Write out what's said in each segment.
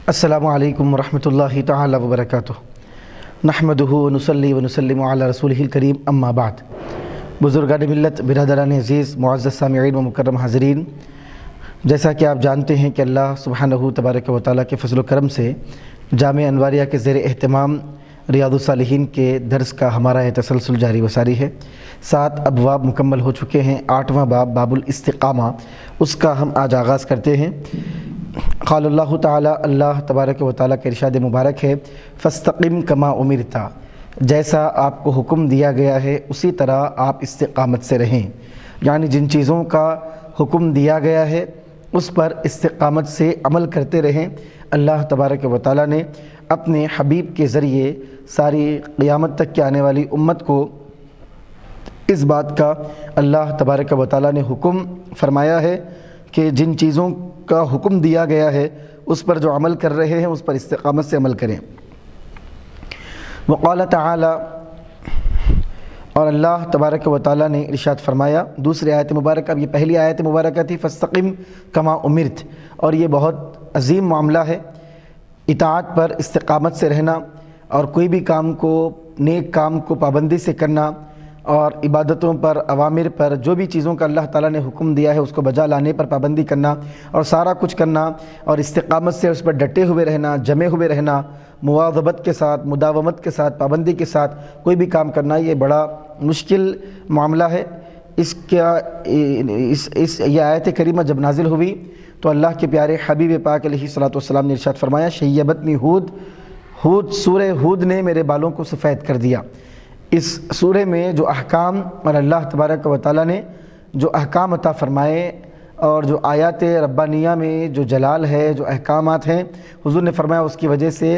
السلام علیکم ورحمۃ اللہ تعالی وبرکاتہ۔ نحمدہ ونصلی ونسلم علی رسولہ الکریم، اما بعد۔ بزرگان ملت، برادران عزیز، معزز سامعین و مکرم حاضرین، جیسا کہ آپ جانتے ہیں کہ اللہ سبحانہ تبارک و تعالیٰ کے فضل و کرم سے جامعہ انواریہ کے زیر اہتمام ریاض الصالحین کے درس کا ہمارا یہ تسلسل جاری و ساری ہے۔ 7 ابواب مکمل ہو چکے ہیں۔ 8واں باب، باب الاستقامہ، اس کا ہم آج آغاز کرتے ہیں۔ قال اللہ تعالی، اللہ تبارک و تعالیٰ کا ارشاد مبارک ہے، فاستقم کما امرت، جیسا آپ کو حکم دیا گیا ہے اسی طرح آپ استقامت سے رہیں، یعنی جن چیزوں کا حکم دیا گیا ہے اس پر استقامت سے عمل کرتے رہیں۔ اللہ تبارک و تعالیٰ نے اپنے حبیب کے ذریعے ساری قیامت تک کے آنے والی امت کو اس بات کا اللہ تبارک و تعالیٰ نے حکم فرمایا ہے کہ جن چیزوں کا حکم دیا گیا ہے اس پر جو عمل کر رہے ہیں اس پر استقامت سے عمل کریں۔ وقال تعالی، اور اللہ تبارک و تعالیٰ نے ارشاد فرمایا دوسری آیت مبارکہ، اب یہ پہلی آیت مبارکہ تھی فاستقم کما امرت، اور یہ بہت عظیم معاملہ ہے، اطاعت پر استقامت سے رہنا اور کوئی بھی کام کو، نیک کام کو پابندی سے کرنا، اور عبادتوں پر، اوامر پر، جو بھی چیزوں کا اللہ تعالیٰ نے حکم دیا ہے اس کو بجا لانے پر پابندی کرنا اور سارا کچھ کرنا، اور استقامت سے اس پر ڈٹے ہوئے رہنا، جمے ہوئے رہنا، مواظبت کے ساتھ، مداومت کے ساتھ، پابندی کے ساتھ کوئی بھی کام کرنا، یہ بڑا مشکل معاملہ ہے۔ یہ آیت کریمہ جب نازل ہوئی تو اللہ کے پیارے حبیب پاک علیہ الصلوۃ والسلام نے ارشاد فرمایا، شیبتنی ہود، سورہ ہود نے میرے بالوں کو سفید کر دیا۔ اس سورہ میں جو احکام اور اللہ تبارک و تعالیٰ نے جو احکام عطا فرمائے اور جو آیات ربانیہ میں جو جلال ہے، جو احکامات ہیں، حضور نے فرمایا اس کی وجہ سے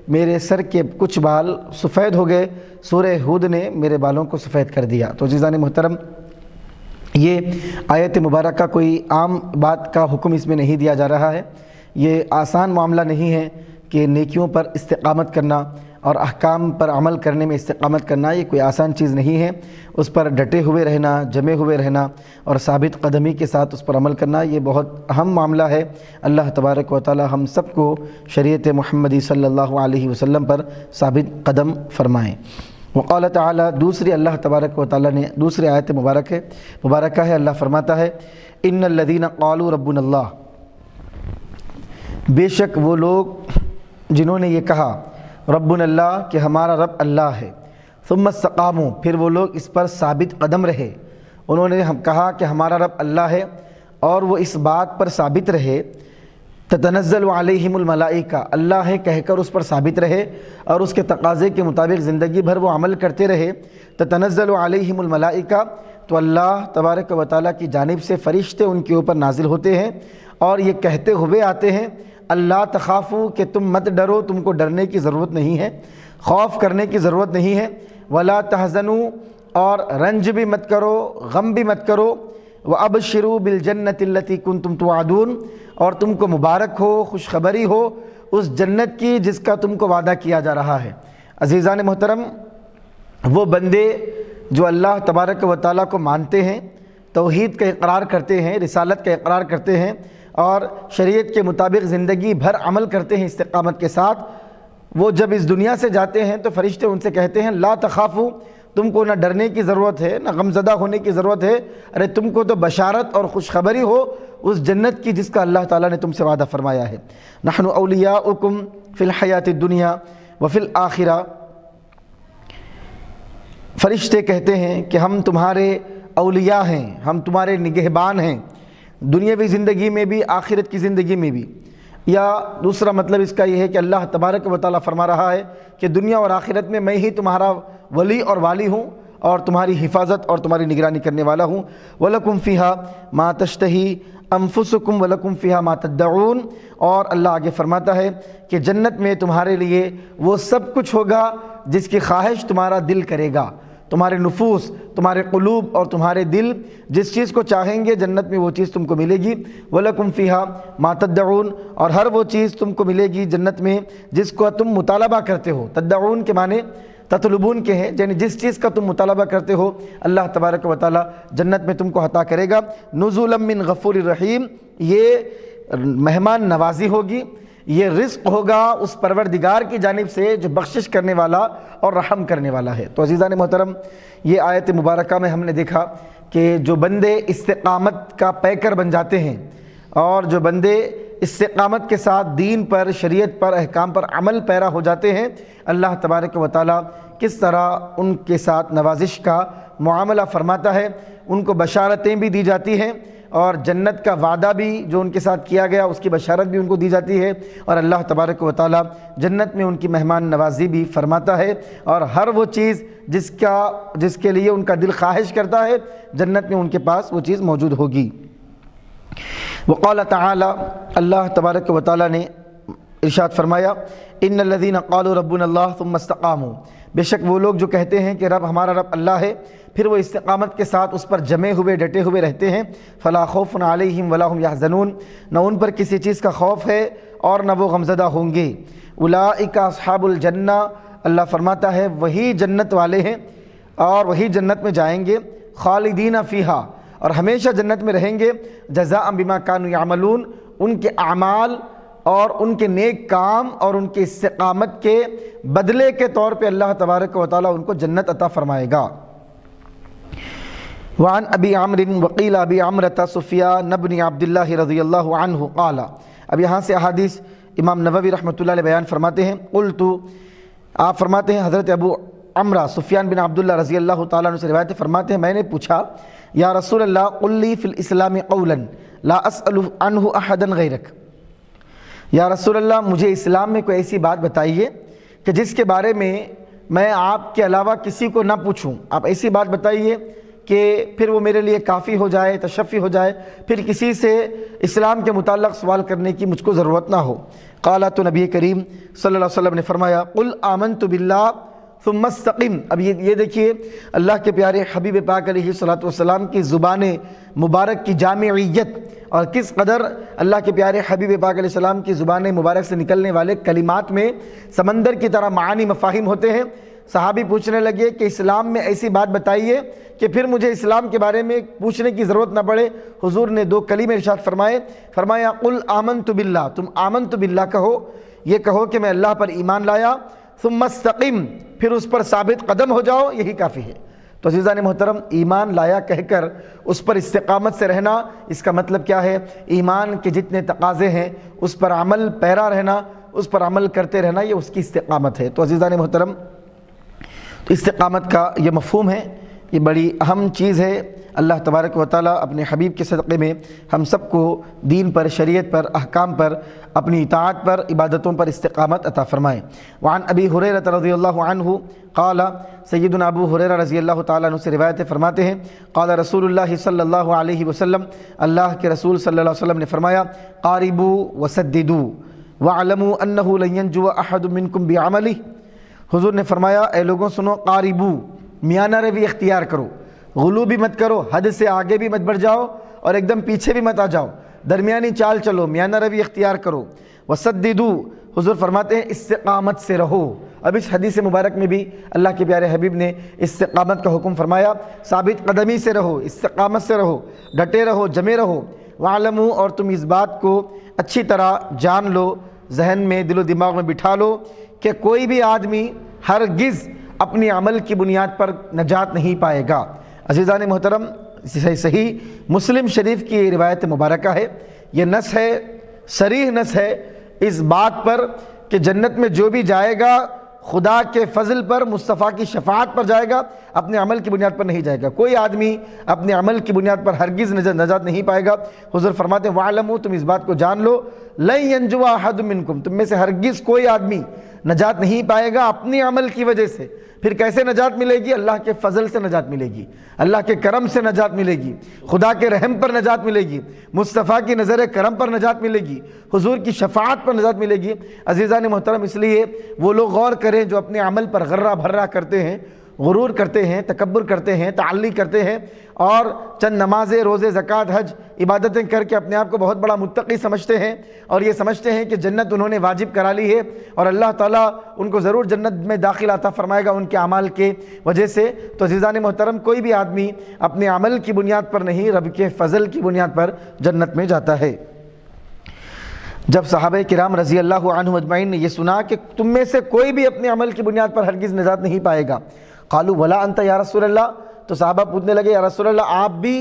میرے سر کے کچھ بال سفید ہو گئے، سورہ ہود نے میرے بالوں کو سفید کر دیا۔ تو عزیزان محترم، یہ آیت مبارکہ کوئی عام بات کا حکم اس میں نہیں دیا جا رہا ہے، یہ آسان معاملہ نہیں ہے کہ نیکیوں پر استقامت کرنا اور احکام پر عمل کرنے میں استقامت کرنا، یہ کوئی آسان چیز نہیں ہے۔ اس پر ڈٹے ہوئے رہنا، جمے ہوئے رہنا اور ثابت قدمی کے ساتھ اس پر عمل کرنا، یہ بہت اہم معاملہ ہے۔ اللہ تبارک و تعالی ہم سب کو شریعت محمدی صلی اللہ علیہ وسلم پر ثابت قدم فرمائیں۔ وقال تعالی، دوسری اللہ تبارک و تعالی نے دوسری آیت مبارکہ ہے، اللہ فرماتا ہے، ان الذین قالوا ربنا اللہ، بے شک وہ لوگ جنہوں نے یہ کہا ربنا اللہ کہ ہمارا رب اللہ ہے، ثم استقاموا، پھر وہ لوگ اس پر ثابت قدم رہے، انہوں نے کہا کہ ہمارا رب اللہ ہے اور وہ اس بات پر ثابت رہے، تتنزل علیہم الملائکہ، اللہ ہے کہہ کر اس پر ثابت رہے اور اس کے تقاضے کے مطابق زندگی بھر وہ عمل کرتے رہے، تتنزل علیہم الملائکہ، تو اللہ تبارک و تعالیٰ کی جانب سے فرشتے ان کے اوپر نازل ہوتے ہیں اور یہ کہتے ہوئے آتے ہیں، اللہ تخافو، کہ تم مت ڈرو، تم کو ڈرنے کی ضرورت نہیں ہے، خوف کرنے کی ضرورت نہیں ہے، ولا تحزنوا، اور رنج بھی مت کرو، غم بھی مت کرو، وابشروا بالجنۃ التی کنتم توعدون، اور تم کو مبارک ہو، خوشخبری ہو اس جنت کی جس کا تم کو وعدہ کیا جا رہا ہے۔ عزیزان محترم، وہ بندے جو اللہ تبارک و تعالیٰ کو مانتے ہیں، توحید کا اقرار کرتے ہیں، رسالت کا اقرار کرتے ہیں اور شریعت کے مطابق زندگی بھر عمل کرتے ہیں استقامت کے ساتھ، وہ جب اس دنیا سے جاتے ہیں تو فرشتے ان سے کہتے ہیں، لا تخافوا، تم کو نہ ڈرنے کی ضرورت ہے، نہ غمزدہ ہونے کی ضرورت ہے، ارے تم کو تو بشارت اور خوشخبری ہو اس جنت کی جس کا اللہ تعالیٰ نے تم سے وعدہ فرمایا ہے۔ نحن اولیاؤکم فی الحیات الدنیا وفی الآخرہ، فرشتے کہتے ہیں کہ ہم تمہارے اولیاء ہیں، ہم تمہارے نگہبان ہیں، دنیاوی زندگی میں بھی، آخرت کی زندگی میں بھی۔ یا دوسرا مطلب اس کا یہ ہے کہ اللہ تبارک و تعالیٰ فرما رہا ہے کہ دنیا اور آخرت میں میں ہی تمہارا ولی اور والی ہوں اور تمہاری حفاظت اور تمہاری نگرانی کرنے والا ہوں۔ وَلَكُمْ فِيهَا مَا تَشْتَهِي أَنفُسُكُمْ وَلَكُمْ فِيهَا مَا تَدَّعُونَ، اور اللہ آگے فرماتا ہے کہ جنت میں تمہارے لیے وہ سب کچھ ہوگا جس کی خواہش تمہارا دل کرے گا، تمہارے نفوس، تمہارے قلوب اور تمہارے دل جس چیز کو چاہیں گے جنت میں وہ چیز تم کو ملے گی۔ وَلَكُمْ فِيهَا مَا تَدَّعُونَ، اور ہر وہ چیز تم کو ملے گی جنت میں جس کو تم مطالبہ کرتے ہو۔ تدعون کے معنی تطلبون کے ہیں، یعنی جس چیز کا تم مطالبہ کرتے ہو اللہ تبارک و تعالیٰ جنت میں تم کو عطا کرے گا۔ نزلا من غفور الرحیم، یہ مہمان نوازی ہوگی، یہ رزق ہوگا اس پروردگار کی جانب سے جو بخشش کرنے والا اور رحم کرنے والا ہے۔ تو عزیزان محترم، یہ آیت مبارکہ میں ہم نے دیکھا کہ جو بندے استقامت کا پیکر بن جاتے ہیں اور جو بندے استقامت کے ساتھ دین پر، شریعت پر، احکام پر عمل پیرا ہو جاتے ہیں، اللہ تبارک و تعالیٰ کس طرح ان کے ساتھ نوازش کا معاملہ فرماتا ہے، ان کو بشارتیں بھی دی جاتی ہیں اور جنت کا وعدہ بھی جو ان کے ساتھ کیا گیا اس کی بشارت بھی ان کو دی جاتی ہے، اور اللہ تبارک و تعالیٰ جنت میں ان کی مہمان نوازی بھی فرماتا ہے، اور ہر وہ چیز جس کے لیے ان کا دل خواہش کرتا ہے جنت میں ان کے پاس وہ چیز موجود ہوگی۔ وقال تعالی، اللہ تبارک و تعالیٰ نے ارشاد فرمایا، ان الذین قالوا ربنا اللہ ثم استقاموا، بے شک وہ لوگ جو کہتے ہیں کہ ہمارا رب اللہ ہے، پھر وہ استقامت کے ساتھ اس پر جمے ہوئے ڈٹے ہوئے رہتے ہیں، فلا خوف علیہم ولا هم يحزنون، نہ ان پر کسی چیز کا خوف ہے اور نہ وہ غمزدہ ہوں گے۔ اولئک اصحاب الجنہ، اللہ فرماتا ہے وہی جنت والے ہیں اور وہی جنت میں جائیں گے، خالدین فیہا، اور ہمیشہ جنت میں رہیں گے، جزاء بما کانوا یعملون، ان کے اعمال اور ان کے نیک کام اور ان کے استقامت کے بدلے کے طور پہ اللہ تبارک و تعالیٰ ان کو جنت عطا فرمائے گا۔ وعن ابی عمرو وقیل ابی عمرة سفیان بن عبد اللہ رضی اللہ عنہ قال، اب یہاں سے احادیث امام نووی رحمۃ اللہ علیہ بیان فرماتے ہیں، قلت، آپ فرماتے ہیں حضرت ابو عمرہ سفیان بن عبداللہ رضی اللہ تعالیٰ عنہ سے روایت فرماتے ہیں، میں نے پوچھا، یا رسول اللہ قل لی فی الاسلام قولا لا اسأل عنہ احدا غیرک، یا رسول اللہ مجھے اسلام میں کوئی ایسی بات بتائیے کہ جس کے بارے میں آپ کے علاوہ کسی کو نہ پوچھوں، آپ ایسی بات بتائیے کہ پھر وہ میرے لیے کافی ہو جائے، تشفی ہو جائے، پھر کسی سے اسلام کے متعلق سوال کرنے کی مجھ کو ضرورت نہ ہو۔ قال، تو نبی کریم صلی اللہ علیہ وسلم نے فرمایا، قل آمنت باللہ ثم استقم۔ اب یہ دیکھیے اللہ کے پیارے حبیب پاک علیہ الصلوۃ والسلام کی زبان مبارک کی جامعیت، اور کس قدر اللہ کے پیارے حبیب پاک علیہ السلام کی زبان مبارک سے نکلنے والے کلمات میں سمندر کی طرح معانی مفاہیم ہوتے ہیں۔ صحابی پوچھنے لگے کہ اسلام میں ایسی بات بتائیے کہ پھر مجھے اسلام کے بارے میں پوچھنے کی ضرورت نہ پڑے۔ حضور نے 2 کلمے ارشاد فرمایا قل آمنت باللہ، تم آمنت باللہ کہو، یہ کہو کہ میں اللہ پر ایمان لایا، ثم استقم، پھر اس پر ثابت قدم ہو جاؤ، یہی کافی ہے۔ تو عزیزان محترم، ایمان لایا کہہ کر اس پر استقامت سے رہنا، اس کا مطلب کیا ہے؟ ایمان کے جتنے تقاضے ہیں اس پر عمل پیرا رہنا، اس پر عمل کرتے رہنا، یہ اس کی استقامت ہے۔ تو عزیزان محترم، تو استقامت کا یہ مفہوم ہے، یہ بڑی اہم چیز ہے۔ اللہ تبارک و تعالیٰ اپنے حبیب کے صدقے میں ہم سب کو دین پر، شریعت پر، احکام پر، اپنی اطاعت پر، عبادتوں پر استقامت عطا فرمائے۔ وعن ابی ہریرہ رضی اللہ عنہ قال، سیدنا ابو ہریرہ رضی اللہ تعالیٰ عنہ سے روایت فرماتے ہیں، قال رسول اللہ صلی اللہ علیہ وسلم، اللہ کے رسول صلی اللہ علیہ وسلم نے فرمایا، قاربوا وسددوا واعلموا انہ لن ینجو احد منکم بعملہ۔ حضور نے فرمایا، اے لوگوں سنو، قاربو، میانہ روی اختیار کرو، غلو بھی مت کرو، حد سے آگے بھی مت بڑھ جاؤ اور ایک دم پیچھے بھی مت آ جاؤ، درمیانی چال چلو، میانہ روی اختیار کرو۔ وسددو، حضور فرماتے ہیں استقامت سے رہو۔ اب اس حدیث مبارک میں بھی اللہ کے پیارے حبیب نے استقامت کا حکم فرمایا، ثابت قدمی سے رہو، استقامت سے رہو، ڈٹے رہو، جمے رہو۔ وعلموا، اور تم اس بات کو اچھی طرح جان لو، ذہن میں، دل و دماغ میں بٹھا لو کہ کوئی بھی آدمی ہرگز اپنی عمل کی بنیاد پر نجات نہیں پائے گا۔ عزیزان محترم، صحیح مسلم شریف کی یہ روایت مبارکہ ہے، یہ نص ہے، صریح نص ہے اس بات پر کہ جنت میں جو بھی جائے گا خدا کے فضل پر، مصطفیٰ کی شفاعت پر جائے گا، اپنے عمل کی بنیاد پر نہیں جائے گا۔ کوئی آدمی اپنے عمل کی بنیاد پر ہرگز نجات نہیں پائے گا۔ حضور فرماتے ہیں، وَاعْلَمُوا، تم اس بات کو جان لو، لَن يَنْجُوَ أَحَدٌ مِّنْكُمْ، تم میں سے ہرگز کوئی آدمی نجات نہیں پائے گا اپنی عمل کی وجہ سے۔ پھر کیسے نجات ملے گی؟ اللہ کے فضل سے نجات ملے گی، اللہ کے کرم سے نجات ملے گی، خدا کے رحم پر نجات ملے گی، مصطفیٰ کی نظر کرم پر نجات ملے گی، حضور کی شفاعت پر نجات ملے گی۔ عزیزان محترم، اس لیے وہ لوگ غور کریں جو اپنے عمل پر غرہ بھرہ کرتے ہیں، غرور کرتے ہیں، تکبر کرتے ہیں، تعلی کرتے ہیں، اور چند نمازیں، روزے، زکوٰۃ، حج، عبادتیں کر کے اپنے آپ کو بہت بڑا متقی سمجھتے ہیں، اور یہ سمجھتے ہیں کہ جنت انہوں نے واجب کرا لی ہے اور اللہ تعالیٰ ان کو ضرور جنت میں داخل عطا فرمائے گا ان کے اعمال کے وجہ سے۔ تو عزیزان محترم، کوئی بھی آدمی اپنے عمل کی بنیاد پر نہیں، رب کے فضل کی بنیاد پر جنت میں جاتا ہے۔ جب صحابہ کرام رضی اللہ عنہم اجمعین نے یہ سنا کہ تم میں سے کوئی بھی اپنے عمل کی بنیاد پر ہرگز نجات نہیں پائے گا، قالوا ولا انت یا رسول اللہ، تو صحابہ پوچھنے لگے یا رسول اللہ آپ بھی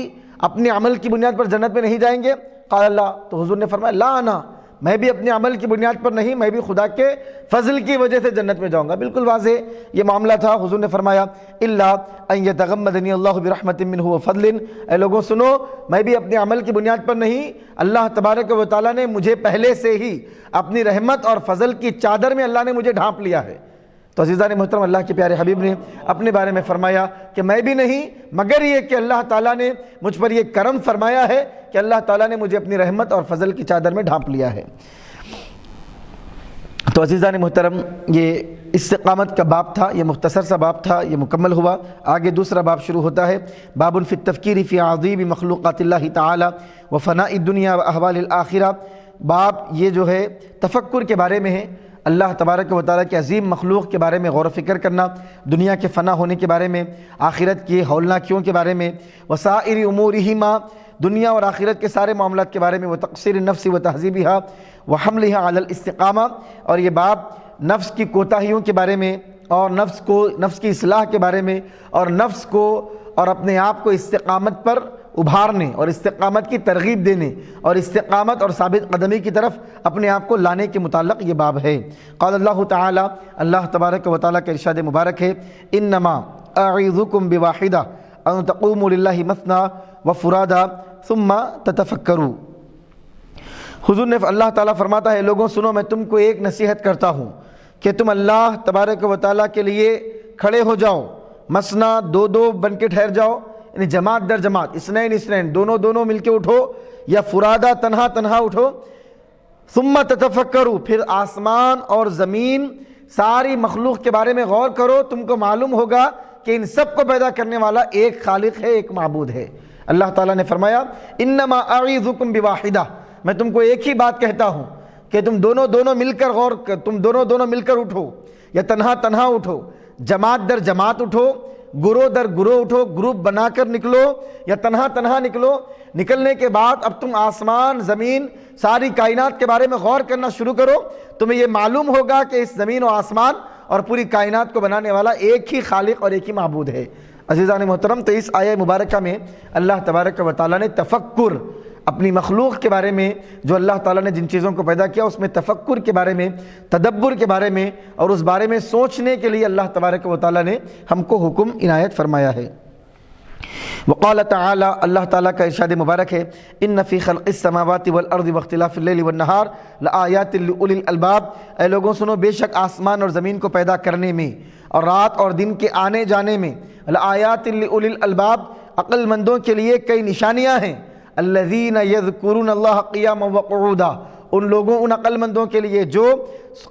اپنے عمل کی بنیاد پر جنت میں نہیں جائیں گے؟ قال اللہ، تو حضور نے فرمایا لا انا، میں بھی اپنے عمل کی بنیاد پر نہیں، میں بھی خدا کے فضل کی وجہ سے جنت میں جاؤں گا۔ بالکل واضح یہ معاملہ تھا۔ حضور نے فرمایا الا ان یتغمدنی اللہ برحمت منہ وفضل، اے لوگوں سنو، میں بھی اپنے عمل کی بنیاد پر نہیں، اللہ تبارک و تعالیٰ نے مجھے پہلے سے ہی اپنی رحمت اور فضل کی چادر میں اللہ نے مجھے ڈھانپ لیا ہے۔ تو عزیزان محترم، اللہ کے پیارے حبیب نے اپنے بارے میں فرمایا کہ میں بھی نہیں، مگر یہ کہ اللہ تعالیٰ نے مجھ پر یہ کرم فرمایا ہے کہ اللہ تعالیٰ نے مجھے اپنی رحمت اور فضل کی چادر میں ڈھانپ لیا ہے۔ تو عزیزان محترم، یہ استقامت کا باب تھا، یہ مختصر سا باب تھا، یہ مکمل ہوا۔ آگے دوسرا باب شروع ہوتا ہے، باب فی التفکیر فی عظیم مخلوقات اللہ تعالی و فناء الدنیا و احوال الآخرہ۔ باب یہ جو ہے تفکر کے بارے میں ہے، اللہ تبارک و تعالیٰ کے عظیم مخلوق کے بارے میں غور و فکر کرنا، دنیا کے فنا ہونے کے بارے میں، آخرت کی ہولناکیوں کے بارے میں، وسائر امورہما، دنیا اور آخرت کے سارے معاملات کے بارے میں، وتقصیر النفس وتہذیبہا وحملہا علی الاستقامہ، اور یہ باب نفس کی کوتاہیوں کے بارے میں اور نفس کی اصلاح کے بارے میں، اور نفس کو اور اپنے آپ کو استقامت پر ابھارنے اور استقامت کی ترغیب دینے اور استقامت اور ثابت قدمی کی طرف اپنے آپ کو لانے کے متعلق یہ باب ہے۔ قال اللہ تعالی، اللہ تبارک و تعالیٰ کا ارشاد مبارک ہے، انما اعظکم بواحدہ ان تقوموا للہ مثنی وفرادا ثم تتفکروا۔ حضور نے اللہ تعالیٰ فرماتا ہے، لوگوں سنو، میں تم کو ایک نصیحت کرتا ہوں کہ تم اللہ تبارک و تعالیٰ کے لیے کھڑے ہو جاؤ، مثنا دو دو بن کے ٹھہر جاؤ، یعنی جماعت در جماعت، اثنین اثنین، دونوں مل کے اٹھو، یا فرادا تنہا تنہا اٹھو، ثم تتفکروا، پھر آسمان اور زمین ساری مخلوق کے بارے میں غور کرو، تم کو معلوم ہوگا کہ ان سب کو پیدا کرنے والا ایک خالق ہے، ایک معبود ہے۔ اللہ تعالیٰ نے فرمایا انما اعظکم بواحدہ، میں تم کو ایک ہی بات کہتا ہوں کہ تم دونوں مل کر تم دونوں مل کر اٹھو، یا تنہا تنہا اٹھو، جماعت در جماعت اٹھو، گروہ در گروہ اٹھو، گروپ بنا کر نکلو، یا تنہا تنہا نکلو۔ نکلنے کے بعد اب تم آسمان زمین ساری کائنات کے بارے میں غور کرنا شروع کرو، تمہیں یہ معلوم ہوگا کہ اس زمین و آسمان اور پوری کائنات کو بنانے والا ایک ہی خالق اور ایک ہی معبود ہے۔ عزیزان محترم، تو اس آیہ مبارکہ میں اللہ تبارک و تعالیٰ نے تفکر، اپنی مخلوق کے بارے میں، جو اللہ تعالیٰ نے جن چیزوں کو پیدا کیا اس میں تفکر کے بارے میں، تدبر کے بارے میں اور اس بارے میں سوچنے کے لیے اللہ تبارک و تعالیٰ نے ہم کو حکم عنایت فرمایا ہے۔ وقال تعالی، اللہ تعالیٰ کا ارشاد مبارک ہے، ان فی خلق السماوات والارض واختلاف اللیل والنہار لآیات لأولی الالباب، اے لوگوں سنو، بے شک آسمان اور زمین کو پیدا کرنے میں اور رات اور دن کے آنے جانے میں لآیات لأولی الالباب، عقل مندوں کے لیے کئی نشانیاں ہیں۔ الذین یذکرون اللہ قیاما وقعودا، ان عقل مندوں کے لیے جو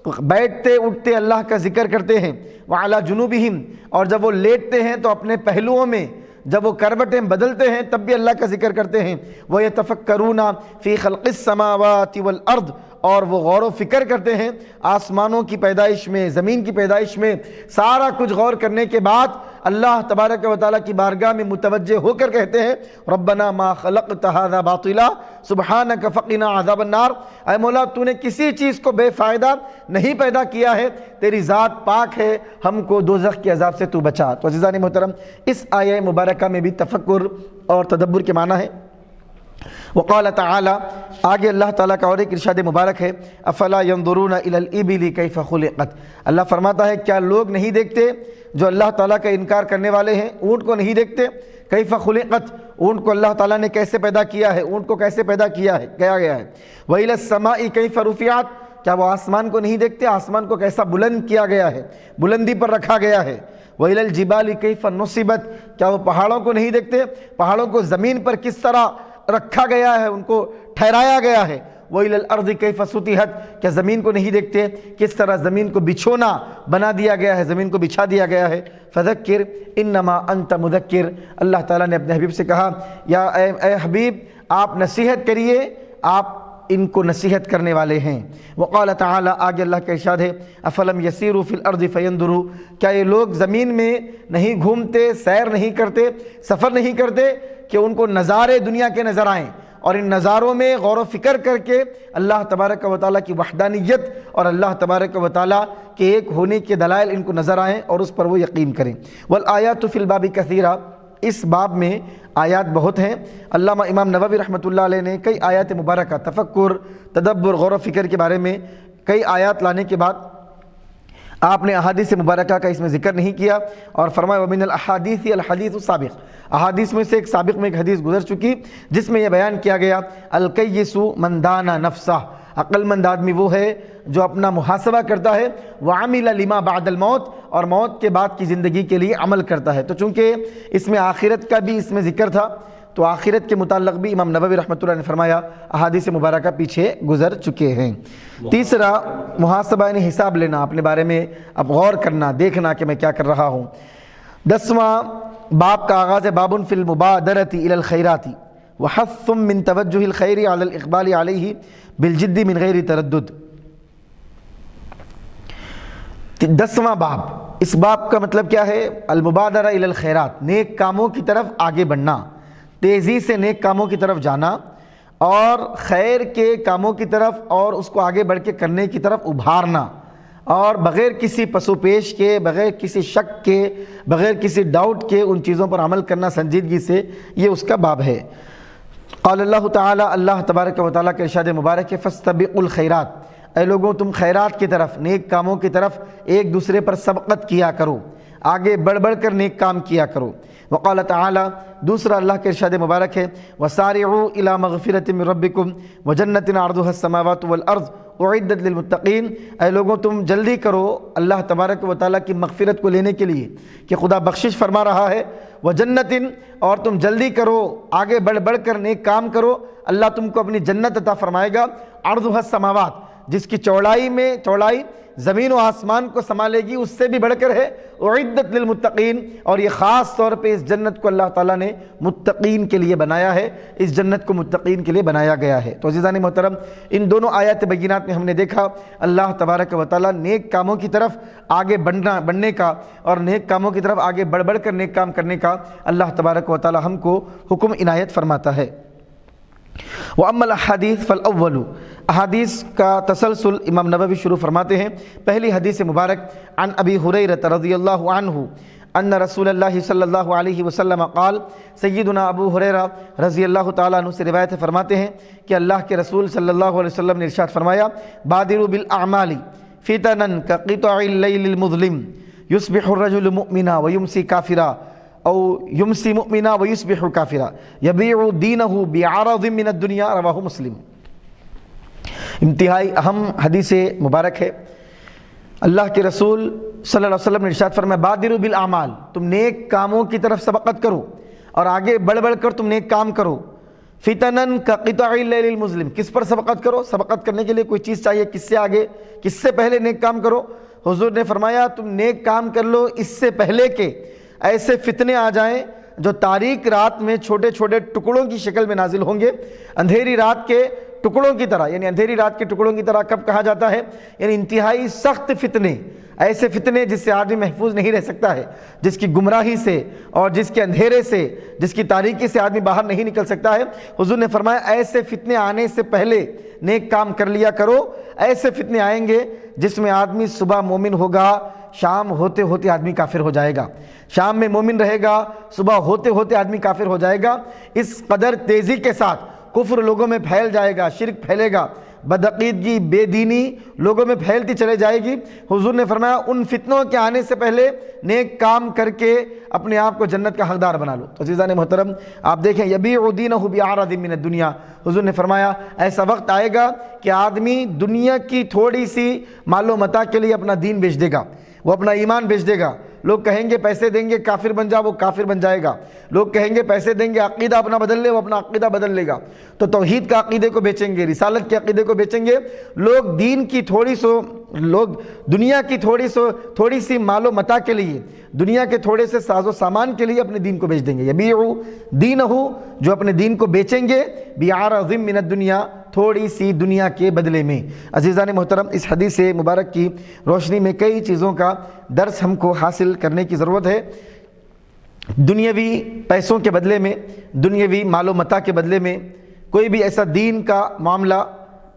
بیٹھتے اٹھتے اللہ کا ذکر کرتے ہیں، وعلی جنوبہم، اور جب وہ لیٹتے ہیں تو اپنے پہلوؤں میں، جب وہ کروٹیں بدلتے ہیں تب بھی اللہ کا ذکر کرتے ہیں۔ وَيَتَفَكَّرُونَ فِي خَلْقِ السَّمَاوَاتِ وَالْأَرْضِ، اور وہ غور و فکر کرتے ہیں آسمانوں کی پیدائش میں، زمین کی پیدائش میں، سارا کچھ غور کرنے کے بعد اللہ تبارک و تعالیٰ کی بارگاہ میں متوجہ ہو کر کہتے ہیں، ربنا ما خلقت هذا باطلا سبحانک فقنا عذاب النار، اے مولا تو نے کسی چیز کو بے فائدہ نہیں پیدا کیا ہے، تیری ذات پاک ہے، ہم کو دوزخ کے عذاب سے تو بچا۔ تو عزیزان محترم، اس آیہ مبارکہ میں بھی تفکر اور تدبر کے معنی ہے۔ وقال تعالی، آگے اللہ تعالیٰ کا اور ایک ارشاد مبارک ہے، افلا ينظرون الى الابل کیف خلقت، اللہ فرماتا ہے کیا لوگ نہیں دیکھتے جو اللہ تعالیٰ کا انکار کرنے والے ہیں، اونٹ کو نہیں دیکھتے، کیف خلقت، اونٹ کو اللہ تعالیٰ نے کیسے پیدا کیا ہے، اونٹ کو کیسے پیدا کیا گیا ہے۔ وإلى السماء کیف رفعت، کیا وہ آسمان کو نہیں دیکھتے، آسمان کو کیسا بلند کیا گیا ہے، بلندی پر رکھا گیا ہے۔ وإلى الجبال کیف نصبت، کیا وہ پہاڑوں کو نہیں دیکھتے، پہاڑوں کو زمین پر کس طرح رکھا گیا ہے، ان کو ٹھہرایا گیا ہے۔ وإلى الأرض کیف سطحت، کیا زمین کو نہیں دیکھتے کس طرح زمین کو بچھونا بنا دیا گیا ہے، زمین کو بچھا دیا گیا ہے۔ فذکر انما انت مذکر، اللہ تعالیٰ نے اپنے حبیب سے کہا، یا اے حبیب آپ نصیحت کریے، آپ ان کو نصیحت کرنے والے ہیں۔ وقال تعالی، آگے اللہ کا ارشاد ہے، افلم یسیروا فی الارض فینظروا، کیا یہ لوگ زمین میں نہیں گھومتے، سیر نہیں کرتے، سفر نہیں کرتے کہ ان کو نظارے دنیا کے نظر آئیں اور ان نظاروں میں غور و فکر کر کے اللہ تبارک و تعالیٰ کی وحدانیت اور اللہ تبارک و تعالیٰ کے ایک ہونے کے دلائل ان کو نظر آئیں اور اس پر وہ یقین کریں۔ والآیات فی الباب کثیرہ، اس باب میں آیات بہت ہیں۔ علامہ امام نووی رحمۃ اللہ علیہ نے کئی آیات مبارکہ، تفکر، تدبر، غور و فکر کے بارے میں کئی آیات لانے کے بعد آپ نے احادیث مبارکہ کا اس میں ذکر نہیں کیا اور فرمایا وَمِنَ الْأَحَادِيثِ الْحَدِيثُ السَّابِقُ، احادیث میں سے ایک سابق میں ایک حدیث گزر چکی جس میں یہ بیان کیا گیا الکیس من دان نفسہ، عقل مند آدمی وہ ہے جو اپنا محاسبہ کرتا ہے، وعمل لما بعد الموت، اور موت کے بعد کی زندگی کے لیے عمل کرتا ہے۔ تو چونکہ اس میں آخرت کا بھی اس میں ذکر تھا تو آخرت کے متعلق بھی امام نووی رحمۃ اللہ نے فرمایا احادیث مبارکہ پیچھے گزر چکے ہیں۔ تیسرا، محاسبہ یعنی حساب لینا، اپنے بارے میں اب غور کرنا، دیکھنا کہ میں کیا کر رہا ہوں۔ 10واں باب کا آغاز ہے باب فی المبادرۃ الی الخیرات وحث من توجہ الخیر علی الاقبال علیہ بالجد من غیر تردد۔ 10واں باب، اس باب کا مطلب کیا ہے؟ المبادرہ الی الخیرات، نیک کاموں کی طرف آگے بڑھنا، تیزی سے نیک کاموں کی طرف جانا اور خیر کے کاموں کی طرف اور اس کو آگے بڑھ کے کرنے کی طرف ابھارنا، اور بغیر کسی پس و پیش کے، بغیر کسی شک کے، بغیر کسی ڈاؤٹ کے ان چیزوں پر عمل کرنا سنجیدگی سے، یہ اس کا باب ہے۔ قال اللہ تعالی، اللہ تبارک و تعالیٰ کے ارشاد مبارک ہے فاستبقوا الخیرات، اے لوگوں تم خیرات کی طرف، نیک کاموں کی طرف ایک دوسرے پر سبقت کیا کرو، آگے بڑھ بڑھ کر نیک کام کیا کرو۔ وقال تعالی، دوسرا اللہ کے ارشاد مبارک ہے وسارعوا الی مغفرۃ من ربکم وجنۃ عرضها السماوات والارض اعدت للمتقین، اے لوگوں تم جلدی کرو اللہ تبارک و تعالیٰ کی مغفرت کو لینے کے لیے کہ خدا بخشش فرما رہا ہے، وجنۃ، اور تم جلدی کرو، آگے بڑھ بڑھ کر نیک کام کرو، اللہ تم کو اپنی جنت عطا فرمائے گا، عرضها السماوات، جس کی چوڑائی زمین و آسمان کو سنبھالے گی، اس سے بھی بڑھ کر ہے، اعدت للمتقین، اور یہ خاص طور پہ اس جنت کو اللہ تعالیٰ نے متقین کے لیے بنایا ہے، اس جنت کو متقین کے لیے بنایا گیا ہے۔ تو عزیزان محترم، ان دونوں آیات بینات میں ہم نے دیکھا اللہ تبارک و تعالیٰ نیک کاموں کی طرف آگے بڑھنے کا اور نیک کاموں کی طرف آگے بڑھ بڑھ کر نیک کام کرنے کا اللہ تبارک و تعالیٰ ہم کو حکم عنایت فرماتا ہے۔ وَأَمَّا الْأَحَادِيثُ فَالْأَوَّلُ، احادیث کا تسلسل امام نووی شروع فرماتے ہیں۔ پہلی حدیث مبارک عن ابی ہریرہ رضی اللہ عنہ ان رسول اللہ صلی اللہ علیہ وسلم قال، سیدنا ابو ہریرہ رضی اللہ تعالیٰ عنہ سے روایت فرماتے ہیں کہ اللہ کے رسول صلی اللہ علیہ وسلم نے ارشاد فرمایا بادروا بالاعمال فتنا كقطع الليل المظلم يصبح الرجل مؤمنا ويمسي كافرا او یمسی مؤمنا ویصبح کافرا یبیع دینہ بعرض من الدنیا، رواہ مسلم۔ انتہائی اہم حدیث مبارک ہے۔ اللہ کے رسول صلی اللہ علیہ وسلم نے ارشاد فرمایا بادروا بالاعمال، تم نیک کاموں کی طرف سبقت کرو اور آگے بڑھ بڑھ کر تم نیک کام کرو، فتنا كقطع الليل المظلم، کس پر سبقت کرو؟ سبقت کرنے کے لیے کوئی چیز چاہیے، کس سے آگے، کس سے پہلے نیک کام کرو؟ حضور نے فرمایا تم نیک کام کر لو اس سے پہلے کہ ایسے فتنے آ جائیں جو تاریک رات میں چھوٹے چھوٹے ٹکڑوں کی شکل میں نازل ہوں گے، اندھیری رات کے ٹکڑوں کی طرح، یعنی اندھیری رات کے ٹکڑوں کی طرح کب کہا جاتا ہے؟ یعنی انتہائی سخت فتنے، ایسے فتنے جس سے آدمی محفوظ نہیں رہ سکتا ہے، جس کی گمراہی سے اور جس کے اندھیرے سے، جس کی تاریکی سے آدمی باہر نہیں نکل سکتا ہے۔ حضور نے فرمایا ایسے فتنے آنے سے پہلے نیک کام کر لیا کرو۔ ایسے فتنے آئیں گے جس میں آدمی صبح مومن ہوگا، شام ہوتے ہوتے آدمی کافر ہو جائے گا، شام میں مومن رہے گا، صبح ہوتے ہوتے آدمی کافر ہو جائے گا۔ اس قدر تیزی کے ساتھ کفر لوگوں میں پھیل جائے گا، شرک پھیلے گا، بدعقیدگی، بے دینی لوگوں میں پھیلتی چلے جائے گی۔ حضور نے فرمایا ان فتنوں کے آنے سے پہلے نیک کام کر کے اپنے آپ کو جنت کا حقدار بنا لو۔ تو عزیزان محترم، آپ دیکھیں یبیع دینہ بعرض من الدنیا، حضور نے فرمایا ایسا وقت آئے گا کہ آدمی دنیا کی تھوڑی سی مال و متاع کے لیے اپنا دین بیچ دے گا، وہ اپنا ایمان بیچ دے گا۔ لوگ کہیں گے پیسے دیں گے کافر بن جا، وہ کافر بن جائے گا۔ لوگ کہیں گے پیسے دیں گے عقیدہ اپنا بدل لے، وہ اپنا عقیدہ بدل لے گا۔ تو توحید کا عقیدے کو بیچیں گے، رسالت کے عقیدے کو بیچیں گے۔ لوگ دنیا کی تھوڑی سی مال و متاع کے لیے، دنیا کے تھوڑے سے ساز و سامان کے لیے اپنے دین کو بیچ دیں گے۔ یبیع دینہ، جو اپنے دین کو بیچیں گے، بعرض من الدنیا، تھوڑی سی دنیا کے بدلے میں۔ عزیزان محترم، اس حدیث مبارک کی روشنی میں کئی چیزوں کا درس ہم کو حاصل کرنے کی ضرورت ہے۔ دنیاوی پیسوں کے بدلے میں، دنیاوی مال و متاع کے بدلے میں کوئی بھی ایسا دین کا معاملہ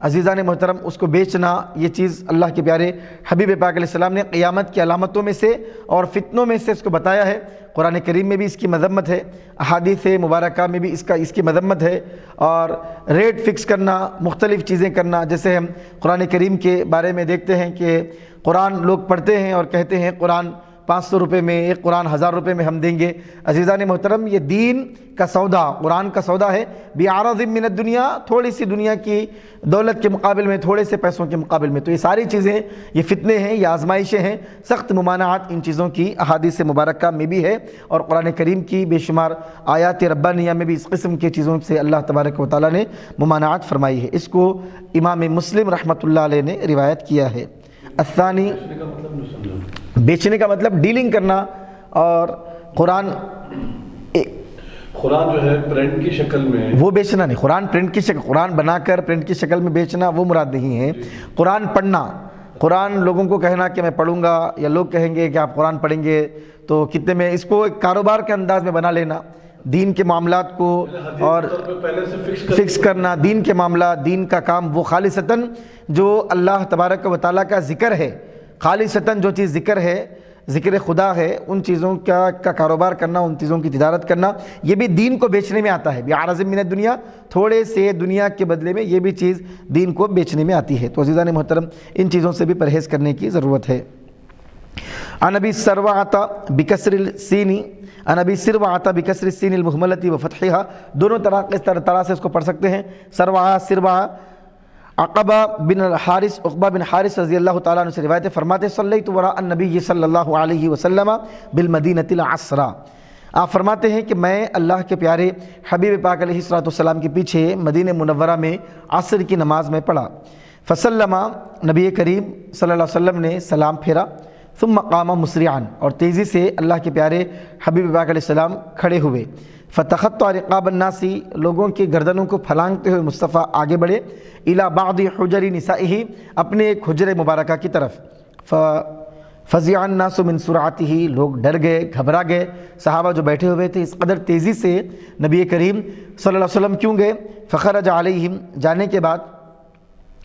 عزیزان محترم اس کو بیچنا، یہ چیز اللہ کے پیارے حبیب پاک علیہ السلام نے قیامت کی علامتوں میں سے اور فتنوں میں سے اس کو بتایا ہے۔ قرآن کریم میں بھی اس کی مذمت ہے، احادیث مبارکہ میں بھی اس کی مذمت ہے۔ اور ریٹ فکس کرنا، مختلف چیزیں کرنا، جیسے ہم قرآن کریم کے بارے میں دیکھتے ہیں کہ قرآن لوگ پڑھتے ہیں اور کہتے ہیں قرآن 500 روپے میں، ایک قرآن 1000 روپے میں ہم دیں گے۔ عزیزان محترم، یہ دین کا سودا، قرآن کا سودا ہے، بعرض من الدنیا، تھوڑی سی دنیا کی دولت کے مقابل میں، تھوڑے سے پیسوں کے مقابل میں۔ تو یہ ساری چیزیں، یہ فتنے ہیں، یہ آزمائشیں ہیں، سخت ممانعات ان چیزوں کی احادیث مبارکہ میں بھی ہے، اور قرآن کریم کی بے شمار آیات ربانیہ میں بھی اس قسم کی چیزوں سے اللہ تبارک و تعالیٰ نے ممانعات فرمائی ہے۔ اس کو امام مسلم رحمۃ اللہ علیہ نے روایت کیا ہے۔ الثانی، بیچنے کا مطلب ڈیلنگ کرنا، اور قرآن جو ہے پرنٹ کی شکل میں وہ بیچنا نہیں، قرآن پرنٹ کی شکل، قرآن بنا کر پرنٹ کی شکل میں بیچنا وہ مراد نہیں ہے۔ قرآن پڑھنا، قرآن لوگوں کو کہنا کہ میں پڑھوں گا، یا لوگ کہیں گے کہ آپ قرآن پڑھیں گے تو کتنے میں، اس کو ایک کاروبار کے انداز میں بنا لینا، دین کے معاملات کو اور پہلے سے فکس کرنا، دین کے معاملات، دین کا کام وہ خالصتاً جو اللہ تبارک و تعالیٰ کا ذکر ہے، خالصتاً جو چیز ذکر ہے، ذکر خدا ہے، ان چیزوں کا کاروبار کرنا، ان چیزوں کی تجارت کرنا، یہ بھی دین کو بیچنے میں آتا ہے۔ بعرض من الدنیا، تھوڑے سے دنیا کے بدلے میں یہ بھی چیز دین کو بیچنے میں آتی ہے۔ تو عزیزان محترم، ان چیزوں سے بھی پرہیز کرنے کی ضرورت ہے۔ عن ابی سروعۃ بکسر السین، عن ابی سروعۃ بکسر السین المہملۃ وفتحها، دونوں طرح سے اس کو پڑھ سکتے ہیں، سروعہ، سروعہ۔ عقبہ بن حارث رضی اللہ تعالیٰ عنہ سے روایت فرماتے صلیت وراء النبی صلی اللہ علیہ وسلم بالمدینہ العصر، آپ فرماتے ہیں کہ میں اللہ کے پیارے حبیب پاک علیہ الصلوۃ والسلام کے پیچھے مدینہ منورہ میں عصر کی نماز میں پڑھا، فسلم، نبی کریم صلی اللہ علیہ وسلم نے سلام پھیرا، ثم قام مسرعا، اور تیزی سے اللہ کے پیارے حبیب پاک علیہ السلام کھڑے ہوئے، فتخطى رقاب الناس، لوگوں کی گردنوں کو پھلانگتے ہوئے مصطفیٰ آگے بڑھے، الی بعض حجر نسائہ، اپنے ایک حجر مبارکہ کی طرف، فزع الناس من سرعته، لوگ ڈر گئے، گھبرا گئے، صحابہ جو بیٹھے ہوئے تھے، اس قدر تیزی سے نبی کریم صلی اللہ علیہ وسلم کیوں گئے؟ فخرج علیہم، جانے کے بعد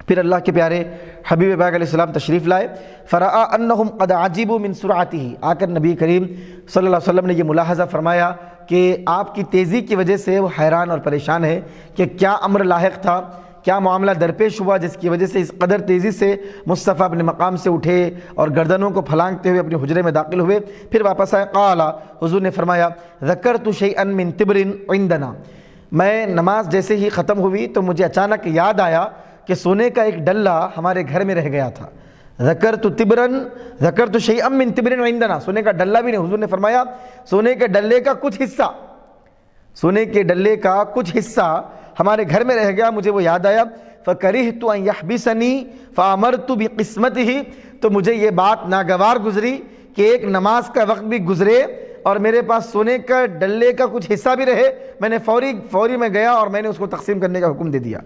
پھر اللہ کے پیارے حبیب پاک علیہ السلام تشریف لائے، فرآ انہم قد عجبوا من سرعته، آ کر نبی کریم صلی اللہ علیہ وسلم نے یہ ملاحظہ فرمایا کہ آپ کی تیزی کی وجہ سے وہ حیران اور پریشان ہے کہ کیا امر لاحق تھا، کیا معاملہ درپیش ہوا جس کی وجہ سے اس قدر تیزی سے مصطفیٰ اپنے مقام سے اٹھے اور گردنوں کو پھلانگتے ہوئے اپنے حجرے میں داخل ہوئے۔ پھر واپس آئے، قال، حضور نے فرمایا، ذکرت شیئا من تبر عندنا، میں نماز جیسے ہی ختم ہوئی تو مجھے اچانک یاد آیا کہ سونے کا ایک ڈلہ ہمارے گھر میں رہ گیا تھا۔ ذکرت شیئا من تبر عندنا، سونے کا ڈلہ بھی نہیں، حضور نے فرمایا سونے کے ڈلے کا کچھ حصہ، سونے کے ڈلے کا کچھ حصہ ہمارے گھر میں رہ گیا، مجھے وہ یاد آیا، فکرہت ان یحبسنی فامرت بقسمتہ، تو مجھے یہ بات ناگوار گزری کہ ایک نماز کا وقت بھی گزرے اور میرے پاس سونے کا ڈلے کا کچھ حصہ بھی رہے، میں نے فوری میں گیا اور میں نے اس کو تقسیم کرنے کا حکم دے دیا۔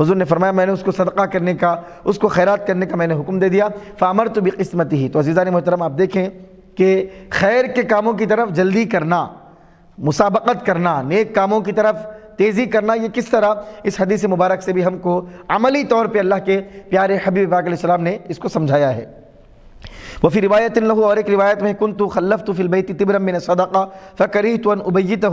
حضور نے فرمایا میں نے اس کو صدقہ کرنے کا، اس کو خیرات کرنے کا میں نے حکم دے دیا، فامرت بقسمتہ۔ تو عزیزان محترم، آپ دیکھیں کہ خیر کے کاموں کی طرف جلدی کرنا، مسابقت کرنا، نیک کاموں کی طرف تیزی کرنا، یہ کس طرح اس حدیث مبارک سے بھی ہم کو عملی طور پہ اللہ کے پیارے حبیب پاک علیہ السلام نے اس کو سمجھایا ہے۔ وفی روایت لہ، اور ایک روایت میں، کنت خلفت فی البیت تبرا من الصدقہ فکریہت ان ابیتہ،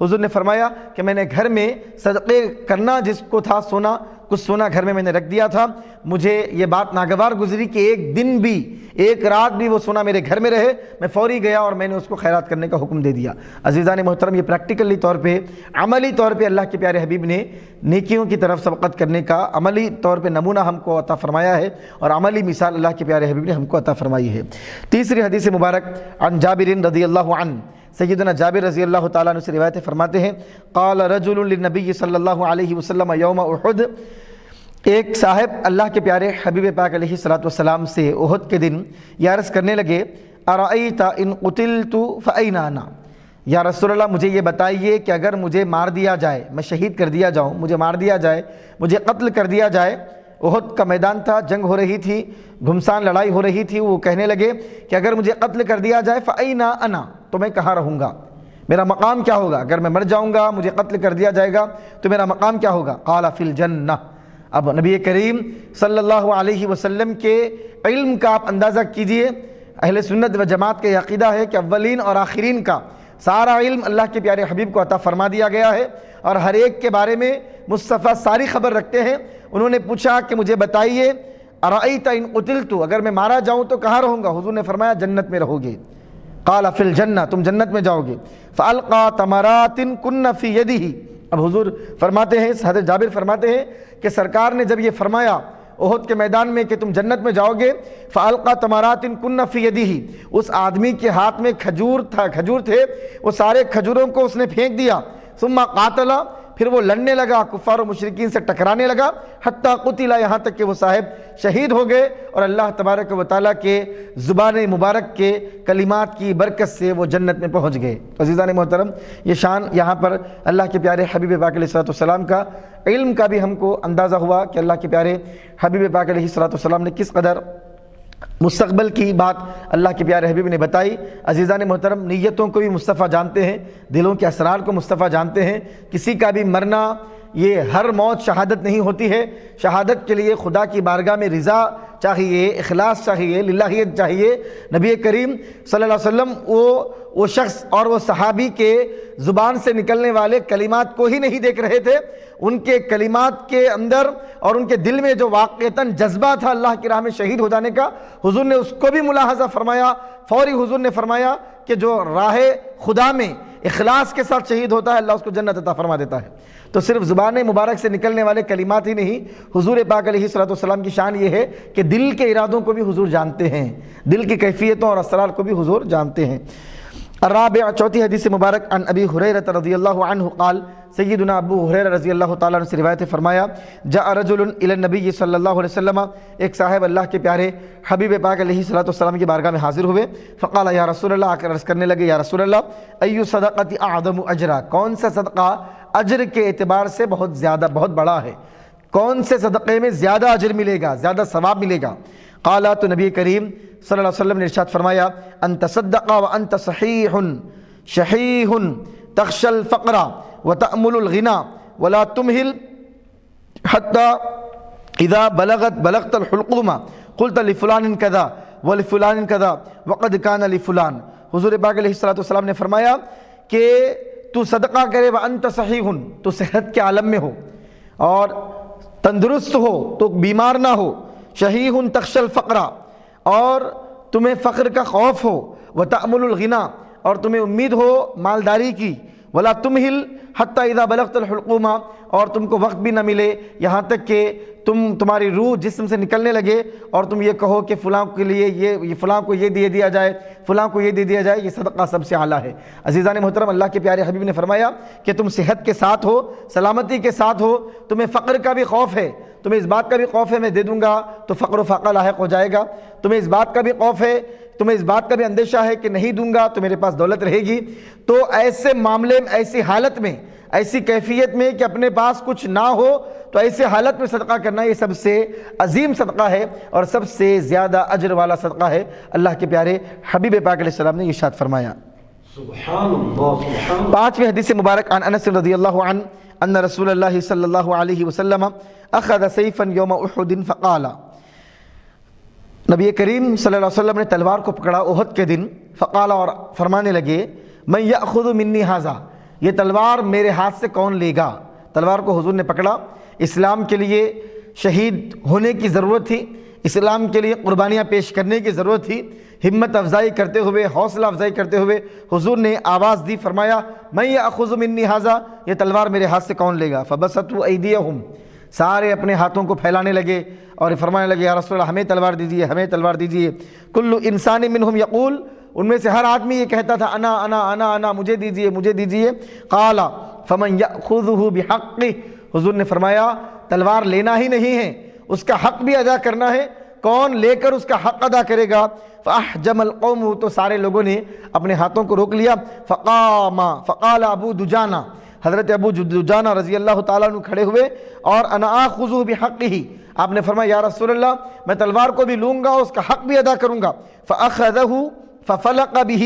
حضور نے فرمایا کہ میں نے گھر میں صدقے کرنا جس کو تھا سونا، کچھ سونا گھر میں نے رکھ دیا تھا، مجھے یہ بات ناگوار گزری کہ ایک دن بھی، ایک رات بھی وہ سونا میرے گھر میں رہے، میں فوری گیا اور میں نے اس کو خیرات کرنے کا حکم دے دیا۔ عزیزان محترم، یہ پریکٹیکلی طور پہ، عملی طور پہ اللہ کے پیارے حبیب نے نیکیوں کی طرف سبقت کرنے کا عملی طور پہ نمونہ ہم کو عطا فرمایا ہے، اور عملی مثال اللہ کے پیارے حبیب نے ہم کو عطا فرمائی ہے۔ تیسری حدیث مبارک عن جابر رضی اللہ عنہ، سیدنا جابر رضی اللہ تعالیٰ عنہ سے روایت فرماتے ہیں، قال رجل للنبی صلی اللہ علیہ وسلم یوم احد، ایک صاحب اللہ کے پیارے حبیب پاک علیہ الصلوۃ والسلام سے احد کے دن یہ عرض کرنے لگے، ارأیت ان قتلت فأین انا، یا رسول اللہ مجھے یہ بتائیے کہ اگر مجھے مار دیا جائے، میں شہید کر دیا جاؤں، مجھے مار دیا جائے، مجھے قتل کر دیا جائے، احد کا میدان تھا، جنگ ہو رہی تھی، گھمسان لڑائی ہو رہی تھی، وہ کہنے لگے کہ اگر مجھے قتل کر دیا جائے فأین انا، تو میں کہاں رہوں گا، میرا مقام کیا ہوگا؟ اگر میں مر جاؤں گا، مجھے قتل کر دیا جائے گا تو میرا مقام کیا ہوگا؟ قال فی الجنہ۔ اب نبی کریم صلی اللہ علیہ وسلم کے علم کا آپ اندازہ کیجئے۔ اہل سنت و جماعت کا یہ عقیدہ ہے کہ اولین اور آخرین کا سارا علم اللہ کے پیارے حبیب کو عطا فرما دیا گیا ہے، اور ہر ایک کے بارے میں مصطفیٰ ساری خبر رکھتے ہیں۔ انہوں نے پوچھا کہ مجھے بتائیے ارأیت ان قتلت، اگر میں مارا جاؤں تو کہاں رہوں گا؟ حضور نے فرمایا جنت میں رہو گے۔ قال فی الجنہ، تم جنت میں جاؤ گے۔ فالقى تمرات کن فی یدہ، اب حضور فرماتے ہیں، حضرت جابر فرماتے ہیں کہ سرکار نے جب یہ فرمایا احد کے میدان میں کہ تم جنت میں جاؤ گے، فالقى تمرات کن فی یدہ، اس آدمی کے ہاتھ میں کھجور تھے، وہ سارے کھجوروں کو اس نے پھینک دیا۔ ثم قاتل، پھر وہ لڑنے لگا، کفار و مشرکین سے ٹکرانے لگا، حتیٰ قتل، یہاں تک کہ وہ صاحب شہید ہو گئے، اور اللہ تبارک و تعالیٰ کے زبان مبارک کے کلمات کی برکت سے وہ جنت میں پہنچ گئے۔ عزیزان محترم، یہ شان یہاں پر اللہ کے پیارے حبیب پاک علیہ الصلوۃ والسلام کا علم کا بھی ہم کو اندازہ ہوا کہ اللہ کے پیارے حبیب پاک علیہ الصلوۃ والسلام نے کس قدر مستقبل کی بات اللہ کے پیارے حبیب نے بتائی۔ عزیزان محترم، نیتوں کو بھی مصطفیٰ جانتے ہیں، دلوں کے اسرار کو مصطفیٰ جانتے ہیں۔ کسی کا بھی مرنا، یہ ہر موت شہادت نہیں ہوتی ہے۔ شہادت کے لیے خدا کی بارگاہ میں رضا چاہیے، اخلاص چاہیے، للہیت چاہیے۔ نبی کریم صلی اللہ علیہ وسلم وہ شخص اور وہ صحابی کے زبان سے نکلنے والے کلمات کو ہی نہیں دیکھ رہے تھے، ان کے کلمات کے اندر اور ان کے دل میں جو واقعتاً جذبہ تھا اللہ کی راہ میں شہید ہو جانے کا، حضور نے اس کو بھی ملاحظہ فرمایا۔ فوری حضور نے فرمایا کہ جو راہ خدا میں اخلاص کے ساتھ شہید ہوتا ہے، اللہ اس کو جنت عطا فرما دیتا ہے۔ تو صرف زبان مبارک سے نکلنے والے کلمات ہی نہیں، حضور پاک علیہ الصلوۃ والسلام کی شان یہ ہے کہ دل کے ارادوں کو بھی حضور جانتے ہیں، دل کی کیفیتوں اور اسرار کو بھی حضور جانتے ہیں۔ الرابع، چوتھی حدیث مبارک، عن ابی ہریرہ رضی اللہ عنہ قال، سیدنا ابو ہریرہ رضی اللہ تعالیٰ عنہ سے روایت ہے، فرمایا جاء رجل الی النبی صلی اللہ علیہ وسلم، ایک صاحب اللہ کے پیارے حبیب پاک علیہ الصلوۃ والسلام کی بارگاہ میں حاضر ہوئے۔ فقال یا رسول اللہ، آ کر عرض کرنے لگے، یا رسول اللہ، ای صدقۃ اعظم اجرا، کون سا صدقہ اجر کے اعتبار سے بہت بڑا ہے، کون سے صدقے میں زیادہ اجر ملے گا، زیادہ ثواب ملے گا؟ قال، تو نبی کریم صلی اللہ علیہ وسلم نے ارشاد فرمایا، ان تصدق وانت صحیح شحیح تخشى الفقر وتأمل الغنى ولا تمهل حتى اذا بلغت الحلقوم قلت لفلان كذا ولفلان كذا وقد كان لفلان۔ حضور پاک علیہ الصلوۃ والسلام نے فرمایا کہ تو صدقہ کرے وانت صحیح، تو صحت کے عالم میں ہو اور تندرست ہو، تو بیمار نہ ہو، شحیح تخشى الفقر، اور تمہیں فقر کا خوف ہو، وتأمل الغنى، اور تمہیں امید ہو مالداری کی، ولا تمہل حتی اذا بلغت الحلقوم، اور تم کو وقت بھی نہ ملے یہاں تک کہ تمہاری روح جسم سے نکلنے لگے اور تم یہ کہو کہ فلاں کے لیے یہ فلاں کو یہ دے دیا جائے، فلاں کو یہ دے دیا جائے۔ یہ صدقہ سب سے اعلیٰ ہے۔ عزیزان محترم، اللہ کے پیارے حبیب نے فرمایا کہ تم صحت کے ساتھ ہو، سلامتی کے ساتھ ہو، تمہیں فقر کا بھی خوف ہے، تمہیں اس بات کا بھی خوف ہے میں دے دوں گا تو فقر و فاقہ لاحق ہو جائے گا، تمہیں اس بات کا بھی خوف ہے، تمہیں اس بات کا بھی اندیشہ ہے کہ نہیں دوں گا تو میرے پاس دولت رہے گی، تو ایسے معاملے میں، ایسی حالت میں، ایسی کیفیت میں کہ اپنے پاس کچھ نہ ہو، تو ایسے حالت میں صدقہ کرنا یہ سب سے عظیم صدقہ ہے اور سب سے زیادہ اجر والا صدقہ ہے۔ اللہ کے پیارے حبیب پاک علیہ السلام نے ارشاد فرمایا۔ سبحان اللہ، سبحان اللہ۔ پانچویں حدیث مبارک، عن انس رضی اللہ عنہ ان رسول اللہ صلی اللہ علیہ وسلم اخذ سیفا یوم احد فقال، نبی کریم صلی اللہ علیہ وسلم نے تلوار کو پکڑا احد کے دن، فقال، اور فرمانے لگے، من یأخذ منی ھذا، یہ تلوار میرے ہاتھ سے کون لے گا؟ تلوار کو حضور نے پکڑا، اسلام کے لیے شہید ہونے کی ضرورت تھی، اسلام کے لیے قربانیاں پیش کرنے کی ضرورت تھی۔ ہمت افزائی کرتے ہوئے، حوصلہ افزائی کرتے ہوئے حضور نے آواز دی، فرمایا، من یأخذ منی ھذا، یہ تلوار میرے ہاتھ سے کون لے گا؟ فبسطوا ایدیہم، سارے اپنے ہاتھوں کو پھیلانے لگے اور فرمانے لگے، یا رسول اللہ، ہمیں تلوار دیجیے، ہمیں تلوار دیجیے۔ کل انسان منہم یقول، ان میں سے ہر آدمی یہ کہتا تھا، انا انا انا انا، مجھے دیجیے، مجھے دیجیے۔ قال فمن یأخذہ بحقہ، حضور نے فرمایا تلوار لینا ہی نہیں ہے، اس کا حق بھی ادا کرنا ہے۔ کون لے کر اس کا حق ادا کرے گا؟ فاحجم القوم، تو سارے لوگوں نے اپنے ہاتھوں کو روک لیا۔ فقال ابو دجانہ، حضرت ابو دجانہ رضی اللہ تعالیٰ عنہ کھڑے ہوئے اور انا آخذہ بحقہ، آپ نے فرمایا، یا رسول اللہ، میں تلوار کو بھی لوں گا، اس کا حق بھی ادا کروں گا۔ فاخذہ ففلق بہ،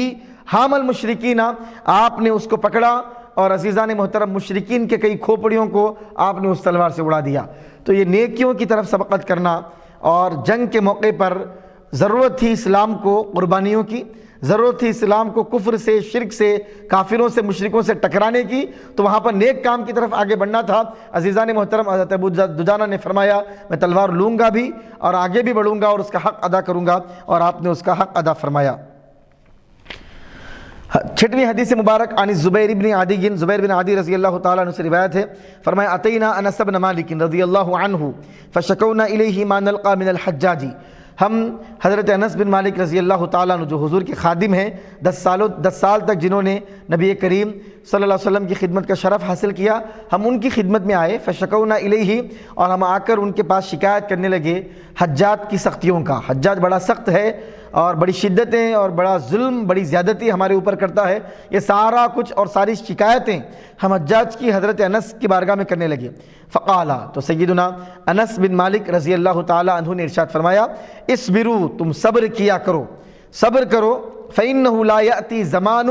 حام المشرکین، آپ نے اس کو پکڑا اور عزیزان محترم مشرکین کے کئی کھوپڑیوں کو آپ نے اس تلوار سے اڑا دیا۔ تو یہ نیکیوں کی طرف سبقت کرنا، اور جنگ کے موقع پر ضرورت تھی اسلام کو قربانیوں کی، ضرورت تھی اسلام کو کفر سے، شرک سے، کافروں سے، مشرکوں سے ٹکرانے کی، تو وہاں پر نیک کام کی طرف آگے بڑھنا تھا۔ عزیزان محترم حضرت ابو دجانہ نے فرمایا میں تلوار لوں گا بھی اور آگے بھی بڑھوں گا اور اس کا حق ادا کروں گا، اور آپ نے اس کا حق ادا فرمایا۔ چھٹویں حدیث مبارک عن زبیر بن عدی، زبیر بن عدی رضی اللہ تعالیٰ عنہ سے روایت ہے، فرمایا اتینا انس بن مالک رضی اللہ عنہ فشکونا الیہ ما نلقى من الحجاج، ہم حضرت انس بن مالک رضی اللہ تعالیٰ عنہ جو حضور کے خادم ہیں، 10 سال تک جنہوں نے نبی کریم صلی اللہ علیہ وسلم کی خدمت کا شرف حاصل کیا، ہم ان کی خدمت میں آئے، فشکونا الیہ، اور ہم آ کر ان کے پاس شکایت کرنے لگے حجاج کی سختیوں کا۔ حجاج بڑا سخت ہے اور بڑی شدتیں اور بڑا ظلم، بڑی زیادتی ہمارے اوپر کرتا ہے، یہ سارا کچھ اور ساری شکایتیں ہم حجاج کی حضرت انس کی بارگاہ میں کرنے لگے۔ فقالا، تو سیدنا انس بن مالک رضی اللہ تعالیٰ عنہ نے ارشاد فرمایا اسبروا، تم صبر کیا کرو، صبر کرو، فإنه لا يأتي زمان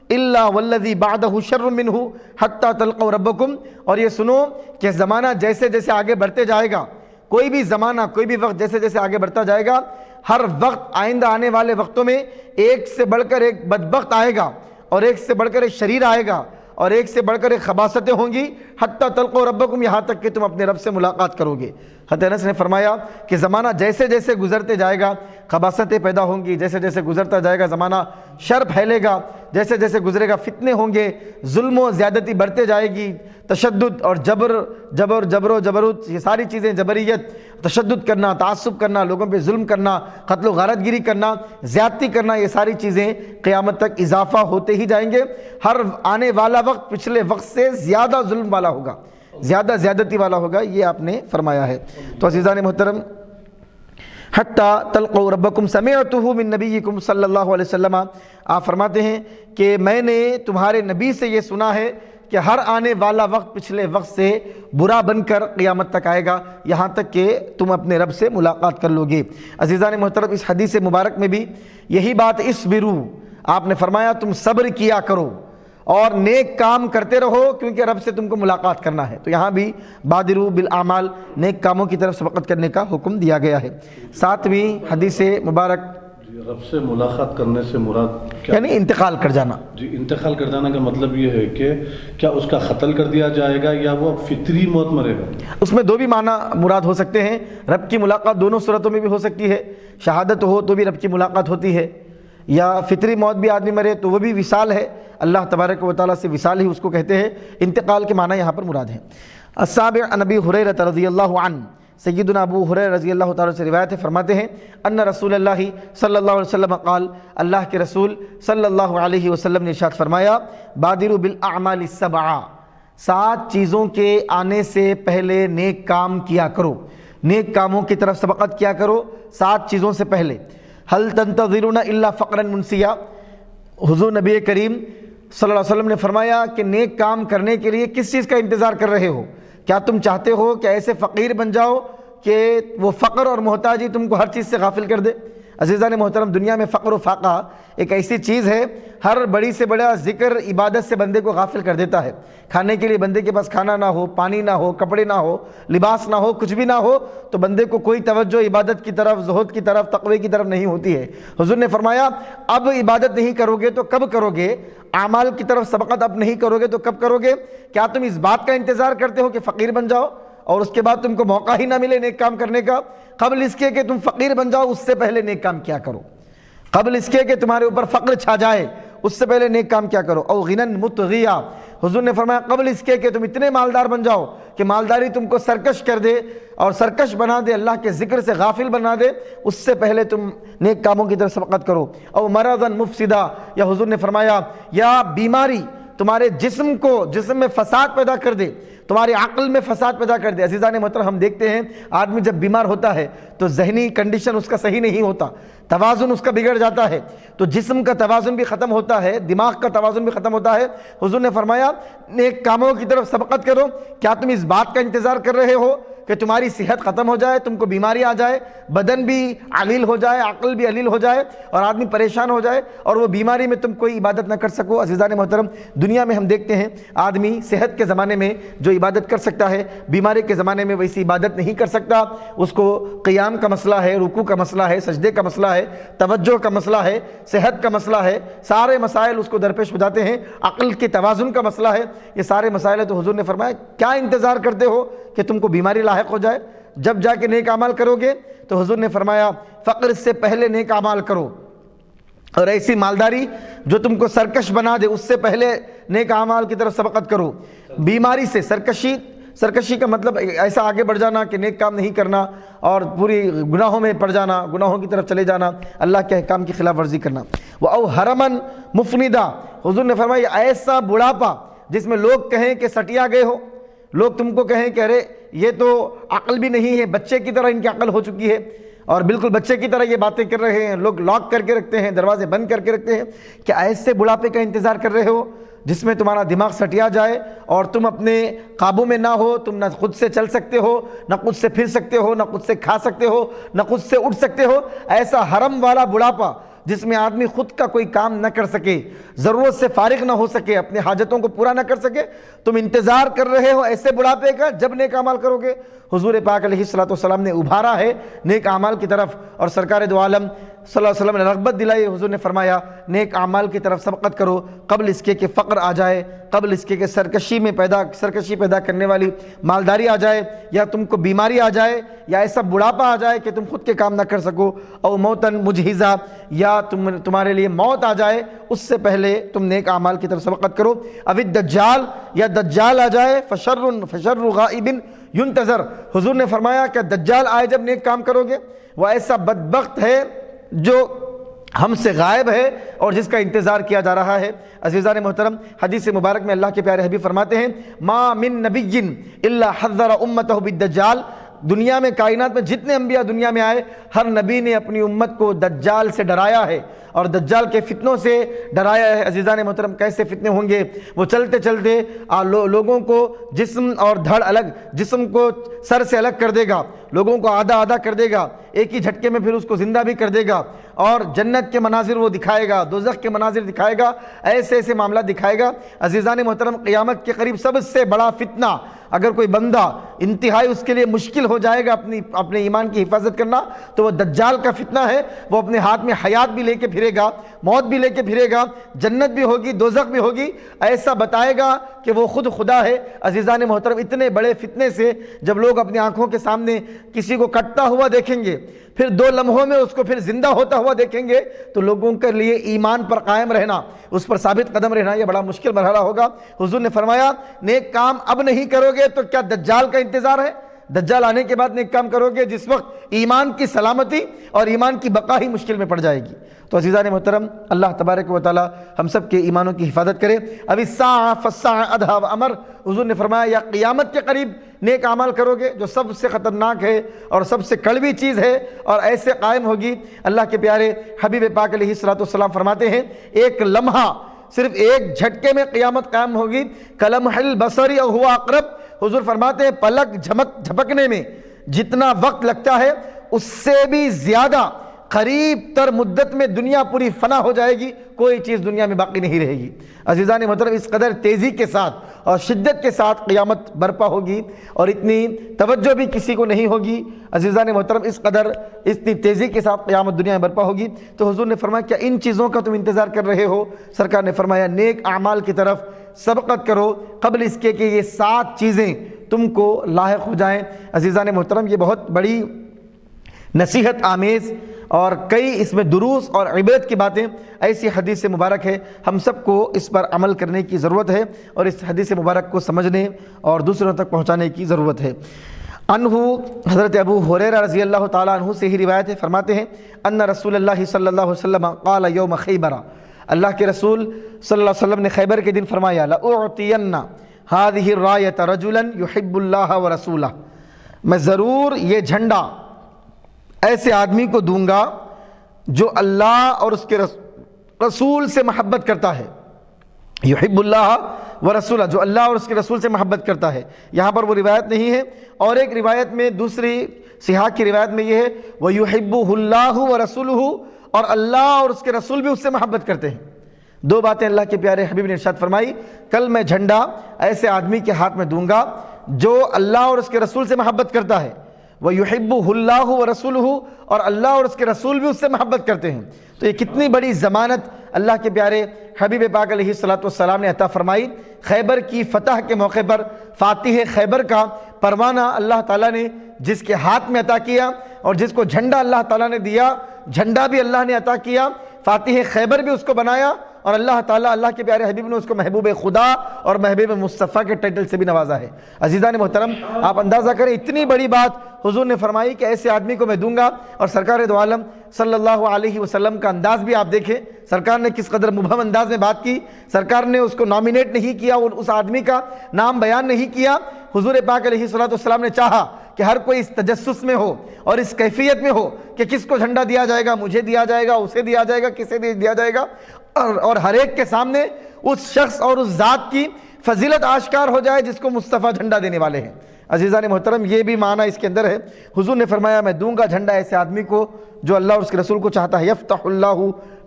الا والذی بعدہ شر منہ حتی تلقوا ربکم، اور یہ سنو کہ زمانہ جیسے جیسے آگے بڑھتے جائے گا، کوئی بھی زمانہ، کوئی بھی وقت جیسے جیسے آگے بڑھتا جائے گا، ہر وقت آئندہ آنے والے وقتوں میں ایک سے بڑھ کر ایک بدبخت آئے گا، اور ایک سے بڑھ کر ایک شریر آئے گا، اور ایک سے بڑھ کر ایک خباثتیں ہوں گی، حتی تلقوا ربکم، یہاں تک کہ تم اپنے رب سے ملاقات کرو گے۔ حضرت انس نے فرمایا کہ زمانہ جیسے جیسے گزرتے جائے گا خباثتیں پیدا ہوں گی، جیسے جیسے گزرتا جائے گا زمانہ شر پھیلے گا، جیسے جیسے گزرے گا فتنے ہوں گے، ظلم و زیادتی بڑھتے جائے گی، تشدد اور جبر و جبروت، یہ ساری چیزیں، جبریت، تشدد کرنا، تعصب کرنا، لوگوں پہ ظلم کرنا، قتل و غارت گیری کرنا، زیادتی کرنا، یہ ساری چیزیں قیامت تک اضافہ ہوتے ہی جائیں گے۔ ہر آنے والا وقت پچھلے وقت سے زیادہ ظلم والا ہوگا، زیادہ زیادتی والا ہوگا، یہ آپ نے فرمایا ہے۔ تو عزیزان محترم، حتی تلقوا ربکم سمعتہ من نبیکم صلی اللہ علیہ وسلم، آپ فرماتے ہیں کہ میں نے تمہارے نبی سے یہ سنا ہے کہ ہر آنے والا وقت پچھلے وقت سے برا بن کر قیامت تک آئے گا، یہاں تک کہ تم اپنے رب سے ملاقات کر لو گے۔ عزیزان محترم، اس حدیث مبارک میں بھی یہی بات اسبروا، آپ نے فرمایا تم صبر کیا کرو اور نیک کام کرتے رہو کیونکہ رب سے تم کو ملاقات کرنا ہے۔ تو یہاں بھی بادروا بالاعمال، نیک کاموں کی طرف سبقت کرنے کا حکم دیا گیا ہے۔ 7ویں حدیث مبارک، رب سے ملاقات کرنے سے مراد کیا؟ یعنی انتقال کر جانا۔ جی، انتقال کر جانا کا مطلب یہ ہے کہ کیا اس کا قتل کر دیا جائے گا یا وہ فطری موت مرے گا؟ اس میں دو بھی معنی مراد ہو سکتے ہیں، رب کی ملاقات دونوں صورتوں میں بھی ہو سکتی ہے، شہادت ہو تو بھی رب کی ملاقات ہوتی ہے، یا فطری موت بھی آدمی مرے تو وہ بھی وصال ہے، اللہ تبارک و تعالیٰ سے وصال ہی اس کو کہتے ہیں، انتقال کے معنی یہاں پر مراد ہیں۔ السابع عن ابی ہریرہ رضی اللہ عنہ، سیدنا ابو ہریرہ رضی اللہ تعالیٰ سے روایت ہے، فرماتے ہیں ان رسول اللہ صلی اللہ علیہ وسلم قال، اللہ کے رسول صلی اللہ علیہ وسلم نے ارشاد فرمایا بادروا بالاعمال السبع، 7 چیزوں کے آنے سے پہلے نیک کام کیا کرو، نیک کاموں کی طرف سبقت کیا کرو 7 چیزوں سے پہلے۔ هل تنتظرون الا فقرا منسیا، حضور نبی کریم صلی اللہ علیہ وسلم نے فرمایا کہ نیک کام کرنے کے لیے کس چیز کا انتظار کر رہے ہو؟ کیا تم چاہتے ہو کہ ایسے فقیر بن جاؤ کہ وہ فقر اور محتاجی تم کو ہر چیز سے غافل کر دے؟ عزیزان محترم، دنیا میں فقر و فاقہ ایک ایسی چیز ہے، ہر بڑی سے بڑا ذکر عبادت سے بندے کو غافل کر دیتا ہے۔ کھانے کے لیے بندے کے پاس کھانا نہ ہو، پانی نہ ہو، کپڑے نہ ہو، لباس نہ ہو، کچھ بھی نہ ہو تو بندے کو کوئی توجہ عبادت کی طرف، زہد کی طرف، تقوی کی طرف نہیں ہوتی ہے۔ حضور نے فرمایا اب عبادت نہیں کرو گے تو کب کرو گے؟ اعمال کی طرف سبقت اب نہیں کرو گے تو کب کرو گے؟ کیا تم اس بات کا انتظار کرتے ہو کہ فقیر بن جاؤ اور اس کے بعد تم کو موقع ہی نہ ملے نیک کام کرنے کا؟ قبل اس کے کہ تم فقیر بن جاؤ اس سے پہلے نیک کام کیا کرو، قبل اس کے کہ تمہارے اوپر فقر چھا جائے اس سے پہلے نیک کام کیا کرو۔ او غنن مطغیا، حضور نے فرمایا قبل اس کے کہ تم اتنے مالدار بن جاؤ کہ مالداری تم کو سرکش کر دے اور سرکش بنا دے، اللہ کے ذکر سے غافل بنا دے، اس سے پہلے تم نیک کاموں کی طرف سبقت کرو۔ او مرضا مفسدا، یا حضور نے فرمایا یا بیماری تمہارے جسم میں فساد پیدا کر دے، تمہاری عقل میں فساد پیدا کر دے۔ عزیزان محترم، ہم دیکھتے ہیں آدمی جب بیمار ہوتا ہے تو ذہنی کنڈیشن اس کا صحیح نہیں ہوتا، توازن اس کا بگڑ جاتا ہے، تو جسم کا توازن بھی ختم ہوتا ہے، دماغ کا توازن بھی ختم ہوتا ہے۔ حضور نے فرمایا نیک کاموں کی طرف سبقت کرو۔ کیا تم اس بات کا انتظار کر رہے ہو کہ تمہاری صحت ختم ہو جائے، تم کو بیماری آ جائے، بدن بھی علیل ہو جائے، عقل بھی علیل ہو جائے اور آدمی پریشان ہو جائے اور وہ بیماری میں تم کوئی عبادت نہ کر سکو۔ عزیزان محترم، دنیا میں ہم دیکھتے ہیں آدمی صحت کے زمانے میں جو عبادت کر سکتا ہے، بیماری کے زمانے میں ویسی عبادت نہیں کر سکتا۔ اس کو قیام کا مسئلہ ہے، رکوع کا مسئلہ ہے، سجدے کا مسئلہ ہے، توجہ کا مسئلہ ہے، صحت کا مسئلہ ہے، سارے مسائل اس کو درپیش ہو جاتے ہیں۔ عقل کے توازن کا مسئلہ ہے، یہ سارے مسائل ہیں۔ تو حضور نے فرمایا کیا انتظار کرتے ہو کہ تم کو بیماری لاحق ہو جائے؟ جب جا کے نیک اعمال کرو گے تو حضور نے فرمایا فقر سے پہلے نیک اعمال کرو، اور ایسی مالداری جو تم کو سرکش بنا دے اس سے پہلے نیک اعمال کی طرف سبقت کرو۔ بیماری سے سرکشی کا مطلب ایسا آگے بڑھ جانا کہ نیک کام نہیں کرنا اور پوری گناہوں میں پڑ جانا، گناہوں کی طرف چلے جانا، اللہ کے احکام کی خلاف ورزی کرنا۔ وَأَوْ حَرَمًا مُفْنِدًا، حضور نے فرمایا ایسا بڑھاپا جس میں لوگ کہیں کہ سٹیا گئے ہو، لوگ تم کو کہیں کہ ارے یہ تو عقل بھی نہیں ہے، بچے کی طرح ان کی عقل ہو چکی ہے اور بالکل بچے کی طرح یہ باتیں کر رہے ہیں، لوگ لاک کر کے رکھتے ہیں، دروازے بند کر کے رکھتے ہیں۔ کہ ایسے بڑھاپے کا انتظار کر رہے ہو جس میں تمہارا دماغ سٹیا جائے اور تم اپنے قابو میں نہ ہو، تم نہ خود سے چل سکتے ہو، نہ خود سے پھر سکتے ہو، نہ خود سے کھا سکتے ہو، نہ خود سے اٹھ سکتے ہو۔ ایسا حرم والا بڑھاپا جس میں آدمی خود کا کوئی کام نہ کر سکے، ضرورت سے فارغ نہ ہو سکے، اپنے حاجتوں کو پورا نہ کر سکے، تم انتظار کر رہے ہو ایسے بڑھاپے کا جب نیک اعمال کرو گے۔ حضور پاک علیہ الصلوۃ نے ابھارا ہے نیک اعمال کی طرف، اور سرکار دو عالم صلی اللہ علیہ وسلم نے رغبت دلائی۔ حضور نے فرمایا نیک اعمال کی طرف سبقت کرو قبل اس کے کہ فقر آ جائے، قبل اس کے کہ سرکشی پیدا کرنے والی مالداری آ جائے، یا تم کو بیماری آ جائے، یا ایسا بڑھاپا آ جائے کہ تم خود کے کام نہ کر سکو، او موتن مجہزہ، یا تمہارے لیے موت آ جائے، اس سے پہلے تم نیک اعمال کی طرف سبقت کرو۔ او الدجال، یا دجال آ جائے، فشر غائب ينتظر، حضور نے فرمایا کہ دجال آئے جب نیک کام کرو گے، وہ ایسا بدبخت ہے جو ہم سے غائب ہے اور جس کا انتظار کیا جا رہا ہے۔ عزیزان محترم، حدیث مبارک میں اللہ کے پیارے حبیب فرماتے ہیں ما من نبی الا حذر امتہ بالدجال، دنیا میں کائنات میں جتنے انبیاء دنیا میں آئے ہر نبی نے اپنی امت کو دجال سے ڈرایا ہے اور دجال کے فتنوں سے ڈرایا ہے۔ عزیزان محترم، کیسے فتنے ہوں گے؟ وہ چلتے چلتے لوگوں کو جسم اور دھڑ الگ، جسم کو سر سے الگ کر دے گا، لوگوں کو آدھا آدھا کر دے گا، ایک ہی جھٹکے میں پھر اس کو زندہ بھی کر دے گا، اور جنت کے مناظر وہ دکھائے گا، دوزخ کے مناظر دکھائے گا، ایسے ایسے معاملات دکھائے گا۔ عزیزان محترم، قیامت کے قریب سب سے بڑا فتنہ، اگر کوئی بندہ انتہائی اس کے لیے مشکل ہو جائے گا اپنے ایمان کی حفاظت کرنا، تو وہ دجال کا فتنہ ہے۔ وہ اپنے ہاتھ میں حیات بھی لے کے پھرے گا، موت بھی لے کے پھرے گا، جنت بھی ہوگی، دوزخ بھی ہوگی، ایسا بتائے گا کہ وہ خود خدا ہے۔ عزیزان محترم، اتنے بڑے فتنے سے جب لوگ اپنی آنکھوں کے سامنے کسی کو کٹتا ہوا دیکھیں گے، پھر 2 لمحوں میں اس کو پھر زندہ ہوتا ہوا دیکھیں گے، تو لوگوں کے لیے ایمان پر قائم رہنا، اس پر ثابت قدم رہنا، یہ بڑا مشکل مرحلہ ہوگا۔ حضور نے فرمایا نیک کام اب نہیں کرو گے تو کیا دجال کا انتظار ہے؟ دجال آنے کے بعد نیک کام کرو گے جس وقت ایمان کی سلامتی اور ایمان کی بقا ہی مشکل میں پڑ جائے گی۔ تو عزیزان محترم، اللہ تبارک و تعالی ہم سب کے ایمانوں کی حفاظت کرے۔ اب الساعہ فالساعہ ادھا وامر، حضور نے فرمایا یا قیامت کے قریب نیک اعمال کرو گے جو سب سے خطرناک ہے اور سب سے کڑوی چیز ہے اور ایسے قائم ہوگی۔ اللہ کے پیارے حبیب پاک علیہ الصلوۃ فرماتے ہیں ایک لمحہ، صرف ایک جھٹکے میں قیامت قائم ہوگی، کلمح البصر او هو اقرب، حضور فرماتے ہیں پلک جھپکنے میں جتنا وقت لگتا ہے اس سے بھی زیادہ قریب تر مدت میں دنیا پوری فنا ہو جائے گی، کوئی چیز دنیا میں باقی نہیں رہے گی۔ عزیزان محترم، اس قدر تیزی کے ساتھ اور شدت کے ساتھ قیامت برپا ہوگی اور اتنی توجہ بھی کسی کو نہیں ہوگی۔ عزیزان محترم، اس قدر اتنی تیزی کے ساتھ قیامت دنیا میں برپا ہوگی۔ تو حضور نے فرمایا کیا ان چیزوں کا تم انتظار کر رہے ہو؟ سرکار نے فرمایا نیک اعمال کی طرف سبقت کرو قبل اس کے کہ یہ 7 چیزیں تم کو لاحق ہو جائیں۔ عزیزان محترم، یہ بہت بڑی نصیحت آمیز اور کئی اس میں دروس اور عبرت کی باتیں ایسی حدیث مبارک ہے، ہم سب کو اس پر عمل کرنے کی ضرورت ہے اور اس حدیث مبارک کو سمجھنے اور دوسروں تک پہنچانے کی ضرورت ہے۔ عنہ حضرت ابو ہریرہ رضی اللہ تعالیٰ عنہ سے ہی روایت ہے، فرماتے ہیں ان رسول اللہ صلی اللہ علیہ وسلم قال یوم خیبر، اللہ کے رسول صلی اللہ علیہ وسلم نے خیبر کے دن فرمایا لأعطین هذه الرایۃ رجلا يحب اللہ ورسولہ، میں ضرور یہ جھنڈا ایسے آدمی کو دوں گا جو اللہ اور اس کے رسول سے محبت کرتا ہے۔ یحب اللہ ورسولہ، جو اللہ اور اس کے رسول سے محبت کرتا ہے، یہاں پر وہ روایت نہیں ہے۔ اور ایک روایت میں، دوسری صحاح کی روایت میں یہ ہے وَيُحِبُّهُ اللَّهُ وَرَسُولُهُ، اور اللہ اور اس کے رسول بھی اس سے محبت کرتے ہیں۔ دو باتیں اللہ کے پیارے حبیب نے ارشاد فرمائی، کل میں جھنڈا ایسے آدمی کے ہاتھ میں دوں گا جو اللہ اور اس کے رسول سے محبت کرتا ہے، وَيُحِبُّهُ اللَّهُ وَرَسُولُهُ، اور اللہ اور اس کے رسول بھی اس سے محبت کرتے ہیں۔ تو یہ کتنی بڑی ضمانت اللہ کے پیارے حبیب پاک علیہ السلام نے عطا فرمائی۔ خیبر کی فتح کے موقع پر فاتح خیبر کا پروانہ اللہ تعالیٰ نے جس کے ہاتھ میں عطا کیا، اور جس کو جھنڈا اللہ تعالیٰ نے دیا، جھنڈا بھی اللہ نے عطا کیا، فاتح خیبر بھی اس کو بنایا، اور اللہ تعالیٰ اللہ کے پیارے حبیب نے اس کو محبوب خدا اور محبوب مصطفیٰ کے ٹائٹل سے بھی نوازا ہے۔ عزیزان محترم، آپ اندازہ کریں اتنی بڑی بات حضور نے فرمائی کہ ایسے آدمی کو میں دوں گا، اور سرکار دو عالم صلی اللہ علیہ وسلم کا انداز بھی آپ دیکھیں، سرکار نے کس قدر مبہم انداز میں بات کی۔ سرکار نے اس کو نامینیٹ نہیں کیا، اس آدمی کا نام بیان نہیں کیا۔ حضور پاک علیہ السلام نے چاہا کہ ہر کوئی اس تجسس میں ہو اور اس کیفیت میں ہو کہ کس کو جھنڈا دیا جائے گا، مجھے دیا جائے گا، اسے دیا جائے گا، کسے دیا جائے گا، اور ہر ایک کے سامنے اس شخص اور اس ذات کی فضیلت آشکار ہو جائے جس کو مصطفیٰ جھنڈا دینے والے ہیں۔ عزیزان محترم، یہ بھی معنی اس کے اندر ہے۔ حضور نے فرمایا میں دوں گا جھنڈا ایسے آدمی کو جو اللہ اور اس کے رسول کو چاہتا ہے، یفتح اللہ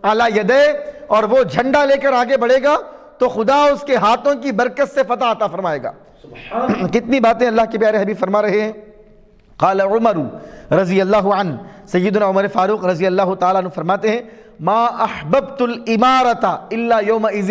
علی یدہ، اور وہ جھنڈا لے کر آگے بڑھے گا تو خدا اس کے ہاتھوں کی برکت سے فتح عطا فرمائے گا۔ کتنی باتیں اللہ کے پیارے حبیب فرما رہے ہیں۔ قال عمر رضی اللہ عنہ، سیدنا عمر فاروق رضی اللہ تعالیٰ عنہ فرماتے ہیں ما احببت الامارۃ الا یومئذ،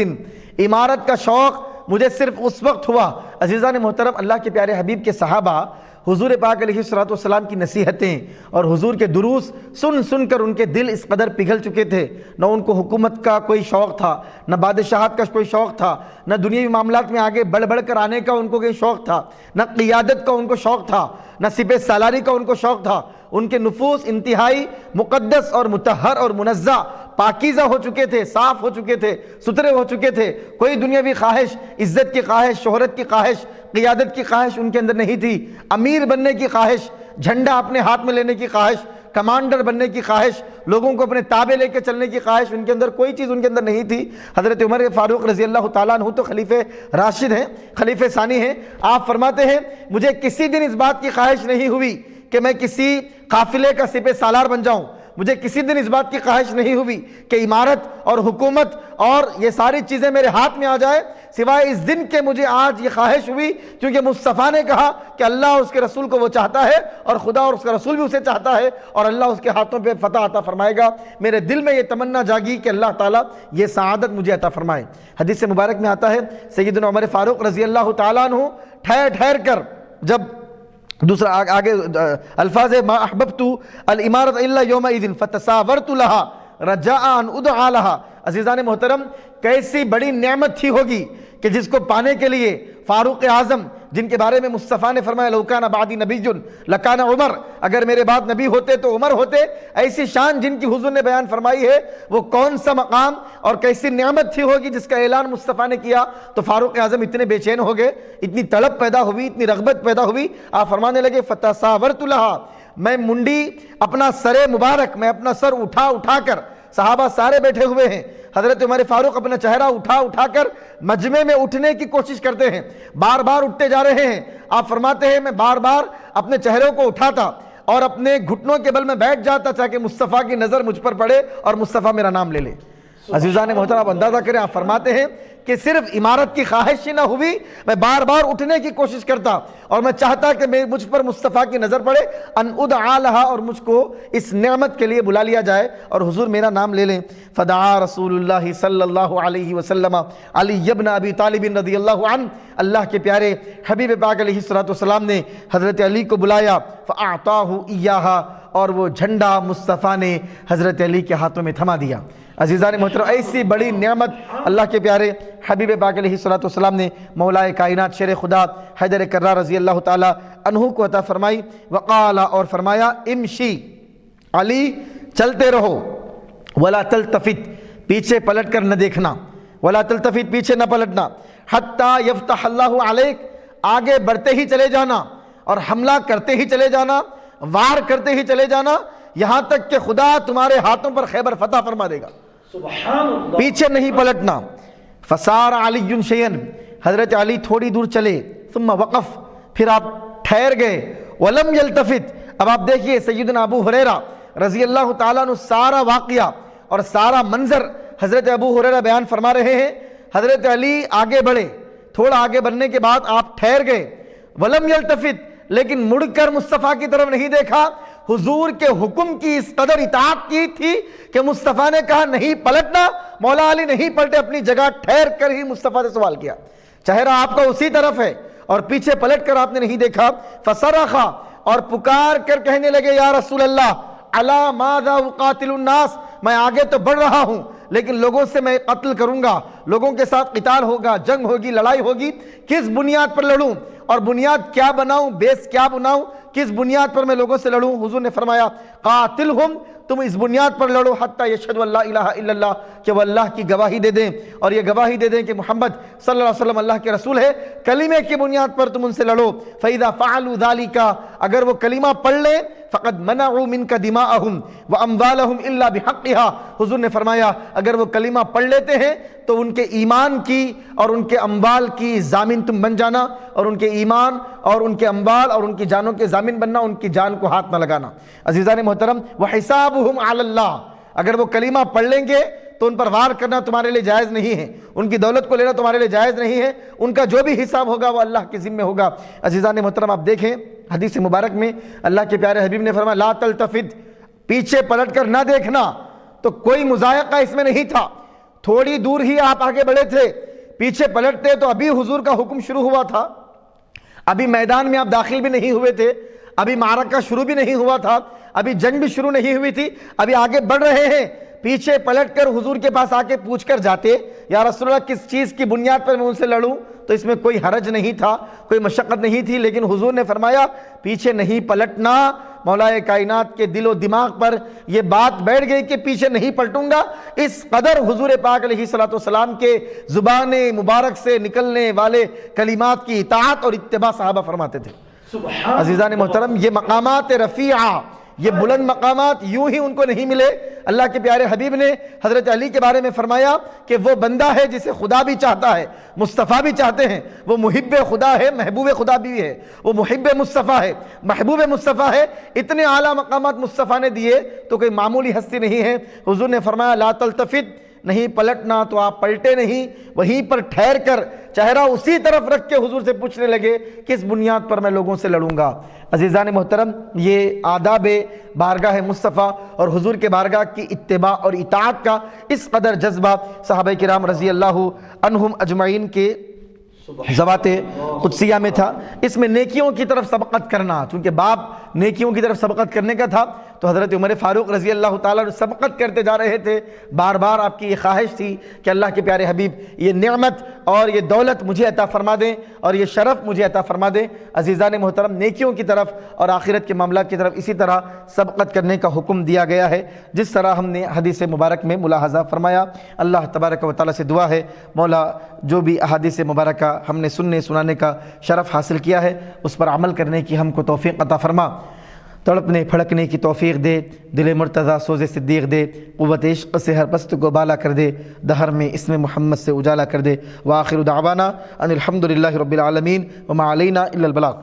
امارت کا شوق مجھے صرف اس وقت ہوا۔ عزیزان محترم، اللہ کے پیارے حبیب کے صحابہ حضور پاک علیہ السلام کی نصیحتیں اور حضور کے دروس سن سن کر ان کے دل اس قدر پگھل چکے تھے، نہ ان کو حکومت کا کوئی شوق تھا، نہ بادشاہت کا کوئی شوق تھا، نہ دنیاوی معاملات میں آگے بڑھ بڑھ کر آنے کا ان کو کوئی شوق تھا، نہ قیادت کا ان کو شوق تھا، نہ سپہ سالاری کا ان کو شوق تھا۔ ان کے نفوس انتہائی مقدس اور مطہر اور منزہ پاکیزہ ہو چکے تھے، صاف ہو چکے تھے، ستھرے ہو چکے تھے۔ کوئی دنیاوی خواہش، عزت کی خواہش، شہرت کی خواہش، قیادت کی خواہش ان کے اندر نہیں تھی۔ امیر بننے کی خواہش، جھنڈا اپنے ہاتھ میں لینے کی خواہش، کمانڈر بننے کی خواہش، لوگوں کو اپنے تابع لے کے چلنے کی خواہش، ان کے اندر کوئی چیز ان کے اندر نہیں تھی۔ حضرت عمر فاروق رضی اللہ تعالیٰ عنہ تو خلیفہ راشد ہیں، خلیفہ ثانی ہیں۔ آپ فرماتے ہیں مجھے کسی دن اس بات کی خواہش نہیں ہوئی کہ میں کسی قافلے کا سپہ سالار بن جاؤں، مجھے کسی دن اس بات کی خواہش نہیں ہوئی کہ عمارت اور حکومت اور یہ ساری چیزیں میرے ہاتھ میں آ جائے، سوائے اس دن کے مجھے آج یہ خواہش ہوئی کیونکہ مصطفیٰ نے کہا کہ اللہ اور اس کے رسول کو وہ چاہتا ہے اور خدا اور اس کا رسول بھی اسے چاہتا ہے اور اللہ اس کے ہاتھوں پہ فتح عطا فرمائے گا۔ میرے دل میں یہ تمنا جاگی کہ اللہ تعالیٰ یہ سعادت مجھے عطا فرمائے۔ حدیث مبارک میں آتا ہے سیدنا عمر فاروق رضی اللہ تعالیٰ عنہ ٹھہر ٹھہر کر، جب دوسرا آگے الفاظ ما احببت الامارۃ الا یومئذ فتساورت لها رجاء ان ادعا لها۔ عزیزان محترم، کیسی بڑی نعمت تھی ہوگی کہ جس کو پانے کے لیے فاروق اعظم، جن کے بارے میں مصطفیٰ نے فرمایا لو کان بعدی نبی لکان عمر، اگر میرے بعد نبی ہوتے تو عمر ہوتے، ایسی شان جن کی حضور نے بیان فرمائی ہے، وہ کون سا مقام اور کیسی نعمت تھی ہوگی جس کا اعلان مصطفیٰ نے کیا۔ تو فاروق اعظم اتنے بے چین ہو گئے، اتنی طلب پیدا ہوئی، اتنی رغبت پیدا ہوئی، آپ فرمانے لگے فتساورت لها، میں منڈی اپنا سر مبارک، میں اپنا سر اٹھا اٹھا کر، صحابہ سارے بیٹھے ہوئے ہیں، حضرت عمر فاروق اپنا چہرہ اٹھا اٹھا کر مجمع میں اٹھنے کی کوشش کرتے ہیں، بار بار اٹھتے جا رہے ہیں۔ آپ فرماتے ہیں میں بار بار اپنے چہروں کو اٹھاتا اور اپنے گھٹنوں کے بل میں بیٹھ جاتا تاکہ مصطفیٰ کی نظر مجھ پر پڑے اور مصطفیٰ میرا نام لے لے۔ عزیزان محترم، آپ اندازہ کریں، آپ فرماتے ہیں کہ صرف عمارت کی خواہش ہی نہ ہوئی، میں بار بار اٹھنے کی کوشش کرتا اور میں چاہتا کہ مجھ پر مصطفیٰ کی نظر پڑے، ان ادعا لها، اور مجھ کو اس نعمت کے لیے بلا لیا جائے اور حضور میرا نام لے لیں۔ فدعا رسول اللہ صلی اللہ علیہ وسلم علی بن ابی طالب رضی اللہ عنہ، اللہ کے پیارے حبیب پاک علیہ السلام نے حضرت علی کو بلایا، فاعطاہ ایہا، اور وہ جھنڈا مصطفیٰ نے حضرت علی کے ہاتھوں میں تھما دیا۔ عزیزان محترم، ایسی بڑی نعمت اللہ کے پیارے حبیب پاک علیہ السلام نے مولا کائنات شیر خدا حیدر کرار رضی اللہ تعالی عنہ کو عطا فرمائی۔ وقال، اور فرمایا امشی علی، چلتے رہو، ولا تلتفت، پیچھے پلٹ کر نہ دیکھنا، ولا تلتفت، پیچھے نہ پلٹنا، حتی یفتح اللہ علیک، آگے بڑھتے ہی چلے جانا اور حملہ کرتے ہی چلے جانا، وار کرتے ہی چلے جانا، یہاں تک کہ خدا تمہارے ہاتھوں پر خیبر فتح فرما دے گا، سبحان اللہ، پیچھے نہیں پلٹنا۔ فسار علی شیئن، حضرت علی تھوڑی دور چلے، ثم وقف، پھر آپ ٹھہر گئے، ولم یلتفت۔ اب آپ دیکھیے سیدنا ابو ہریرہ رضی اللہ تعالیٰ عنہ سارا واقعہ اور سارا منظر حضرت ابو ہریرہ بیان فرما رہے ہیں۔ حضرت علی آگے بڑھے، تھوڑا آگے بڑھنے کے بعد آپ ٹھہر گئے، ولم یلتفت، لیکن مڑ کر مصطفیٰ کی طرف نہیں دیکھا۔ حضور کے حکم کی اس قدر اطاعت کی تھی کہ مصطفیٰ نے کہا نہیں پلٹنا، مولا علی نہیں پلٹے، اپنی جگہ ٹھہر کر ہی مصطفیٰ سے سوال کیا۔ چہرہ آپ کا اسی طرف ہے اور پیچھے پلٹ کر آپ نے نہیں دیکھا۔ فصرخ، اور پکار کر کہنے لگے یا رسول اللہ علی ماذا اقاتل الناس، میں آگے تو بڑھ رہا ہوں لیکن لوگوں سے میں قتل کروں گا، لوگوں کے ساتھ قتال ہوگا، جنگ ہوگی، لڑائی ہوگی، کس بنیاد پر لڑوں اور بنیاد کیا بناؤں، بیس کیا بناؤں، کس بنیاد پر میں لوگوں سے لڑوں؟ حضور نے فرمایا قاتلہم، تم اس بنیاد پر لڑو حتی یشہدوا لا الہ الا اللہ، کہ وہ اللہ کی گواہی دے دیں اور یہ گواہی دے دیں کہ محمد صلی اللہ علیہ وسلم اللہ کے رسول ہے، کلمے کی بنیاد پر تم ان سے لڑو۔ فَإِذَا فَعَلُوا ذَلِكَ، اگر وہ کلمہ پڑھ لیں، فَقَدْ مَنَعُوا مِنْكَ دِمَاءَهُمْ وَأَمْوَالَهُمْ إِلَّا بِحَقِّهَا، حضور نے فرمایا اگر وہ کلمہ پڑھ لیتے ہیں تو ان کے ایمان کی اور ان کے اموال کی ضامن تم بن جانا، اور ان کے ایمان اور ان کے اموال اور ان کی جانوں کے ضامن بننا، ان کی جان کو ہاتھ نہ لگانا۔ عزیزان محترم، وَحِسَابُهُمْ عَلَى اللَّهِ، اگر وہ کلمہ پڑھ لیں گے تو ان پر وار کرنا تمہارے لیے جائز نہیں ہے، ان کی دولت کو لینا تمہارے لیے جائز نہیں ہے، ان کا جو بھی حساب ہوگا وہ اللہ کے ذمہ ہوگا۔ عزیزان محترم، آپ دیکھیں حدیث مبارک میں اللہ کے پیارے حبیب نے فرمایا لا تلتفت، پیچھے پلٹ کر نہ دیکھنا، تو کوئی مضائقہ اس میں نہیں تھا۔ تھوڑی دور ہی آپ آگے بڑھے تھے، پیچھے پلٹتے تو ابھی حضور کا حکم شروع ہوا تھا، ابھی میدان میں آپ داخل بھی نہیں ہوئے تھے، ابھی معرکہ شروع بھی نہیں ہوا تھا، ابھی جنگ بھی شروع نہیں ہوئی تھی، ابھی آگے بڑھ رہے ہیں۔ پیچھے پلٹ کر حضور کے پاس آ کے پوچھ کر جاتے یا رسول اللہ کس چیز کی بنیاد پر میں ان سے لڑوں، تو اس میں کوئی حرج نہیں تھا، کوئی مشقت نہیں تھی، لیکن حضور نے فرمایا پیچھے نہیں پلٹنا۔ مولا کائنات کے دل و دماغ پر یہ بات بیٹھ گئی کہ پیچھے نہیں پلٹوں گا۔ اس قدر حضور پاک علیہ الصلوۃ والسلام کے زبان مبارک سے نکلنے والے کلمات کی اطاعت اور اتباع صحابہ فرماتے تھے۔ عزیزان محترم، یہ مقامات رفیعہ، یہ بلند مقامات یوں ہی ان کو نہیں ملے۔ اللہ کے پیارے حبیب نے حضرت علی کے بارے میں فرمایا کہ وہ بندہ ہے جسے خدا بھی چاہتا ہے، مصطفیٰ بھی چاہتے ہیں، وہ محب خدا ہے، محبوب خدا بھی ہے، وہ محب مصطفیٰ ہے، محبوب مصطفیٰ ہے۔ اتنے اعلیٰ مقامات مصطفیٰ نے دیے تو کوئی معمولی ہستی نہیں ہے۔ حضور نے فرمایا لا تلتفت، نہیں پلٹنا، تو آپ پلٹے نہیں، وہیں پر ٹھہر کر چہرہ اسی طرف رکھ کے حضور سے پوچھنے لگے کس بنیاد پر میں لوگوں سے لڑوں گا۔ عزیزان محترم، یہ آداب بارگاہ مصطفیٰ اور حضور کے بارگاہ کی اتباع اور اطاعت کا اس قدر جذبہ صحابہ کرام رضی اللہ عنہم اجمعین کے ذوات قدسیہ میں تھا۔ اس میں نیکیوں کی طرف سبقت کرنا، چونکہ باپ نیکیوں کی طرف سبقت کرنے کا تھا تو حضرت عمر فاروق رضی اللہ تعالیٰ سبقت کرتے جا رہے تھے۔ بار بار آپ کی یہ خواہش تھی کہ اللہ کے پیارے حبیب یہ نعمت اور یہ دولت مجھے عطا فرما دیں اور یہ شرف مجھے عطا فرما دیں۔ عزیزان محترم، نیکیوں کی طرف اور آخرت کے معاملات کی طرف اسی طرح سبقت کرنے کا حکم دیا گیا ہے جس طرح ہم نے حدیث مبارک میں ملاحظہ فرمایا۔ اللہ تبارک و تعالیٰ سے دعا ہے مولا جو بھی احادیث مبارکہ ہم نے سننے سنانے کا شرف حاصل کیا ہے اس پر عمل کرنے کی ہم کو توفیق عطا فرما، تڑپنے پھڑکنے کی توفیق دے، دل مرتضیٰ سوز صدیق دے، قوت عشق سے ہر پست کو بالا کر دے، دہر میں اسم محمد سے اجالا کر دے۔ وآخر دعوانا ان الحمدللہ رب العالمین وما علینا الا البلاغ۔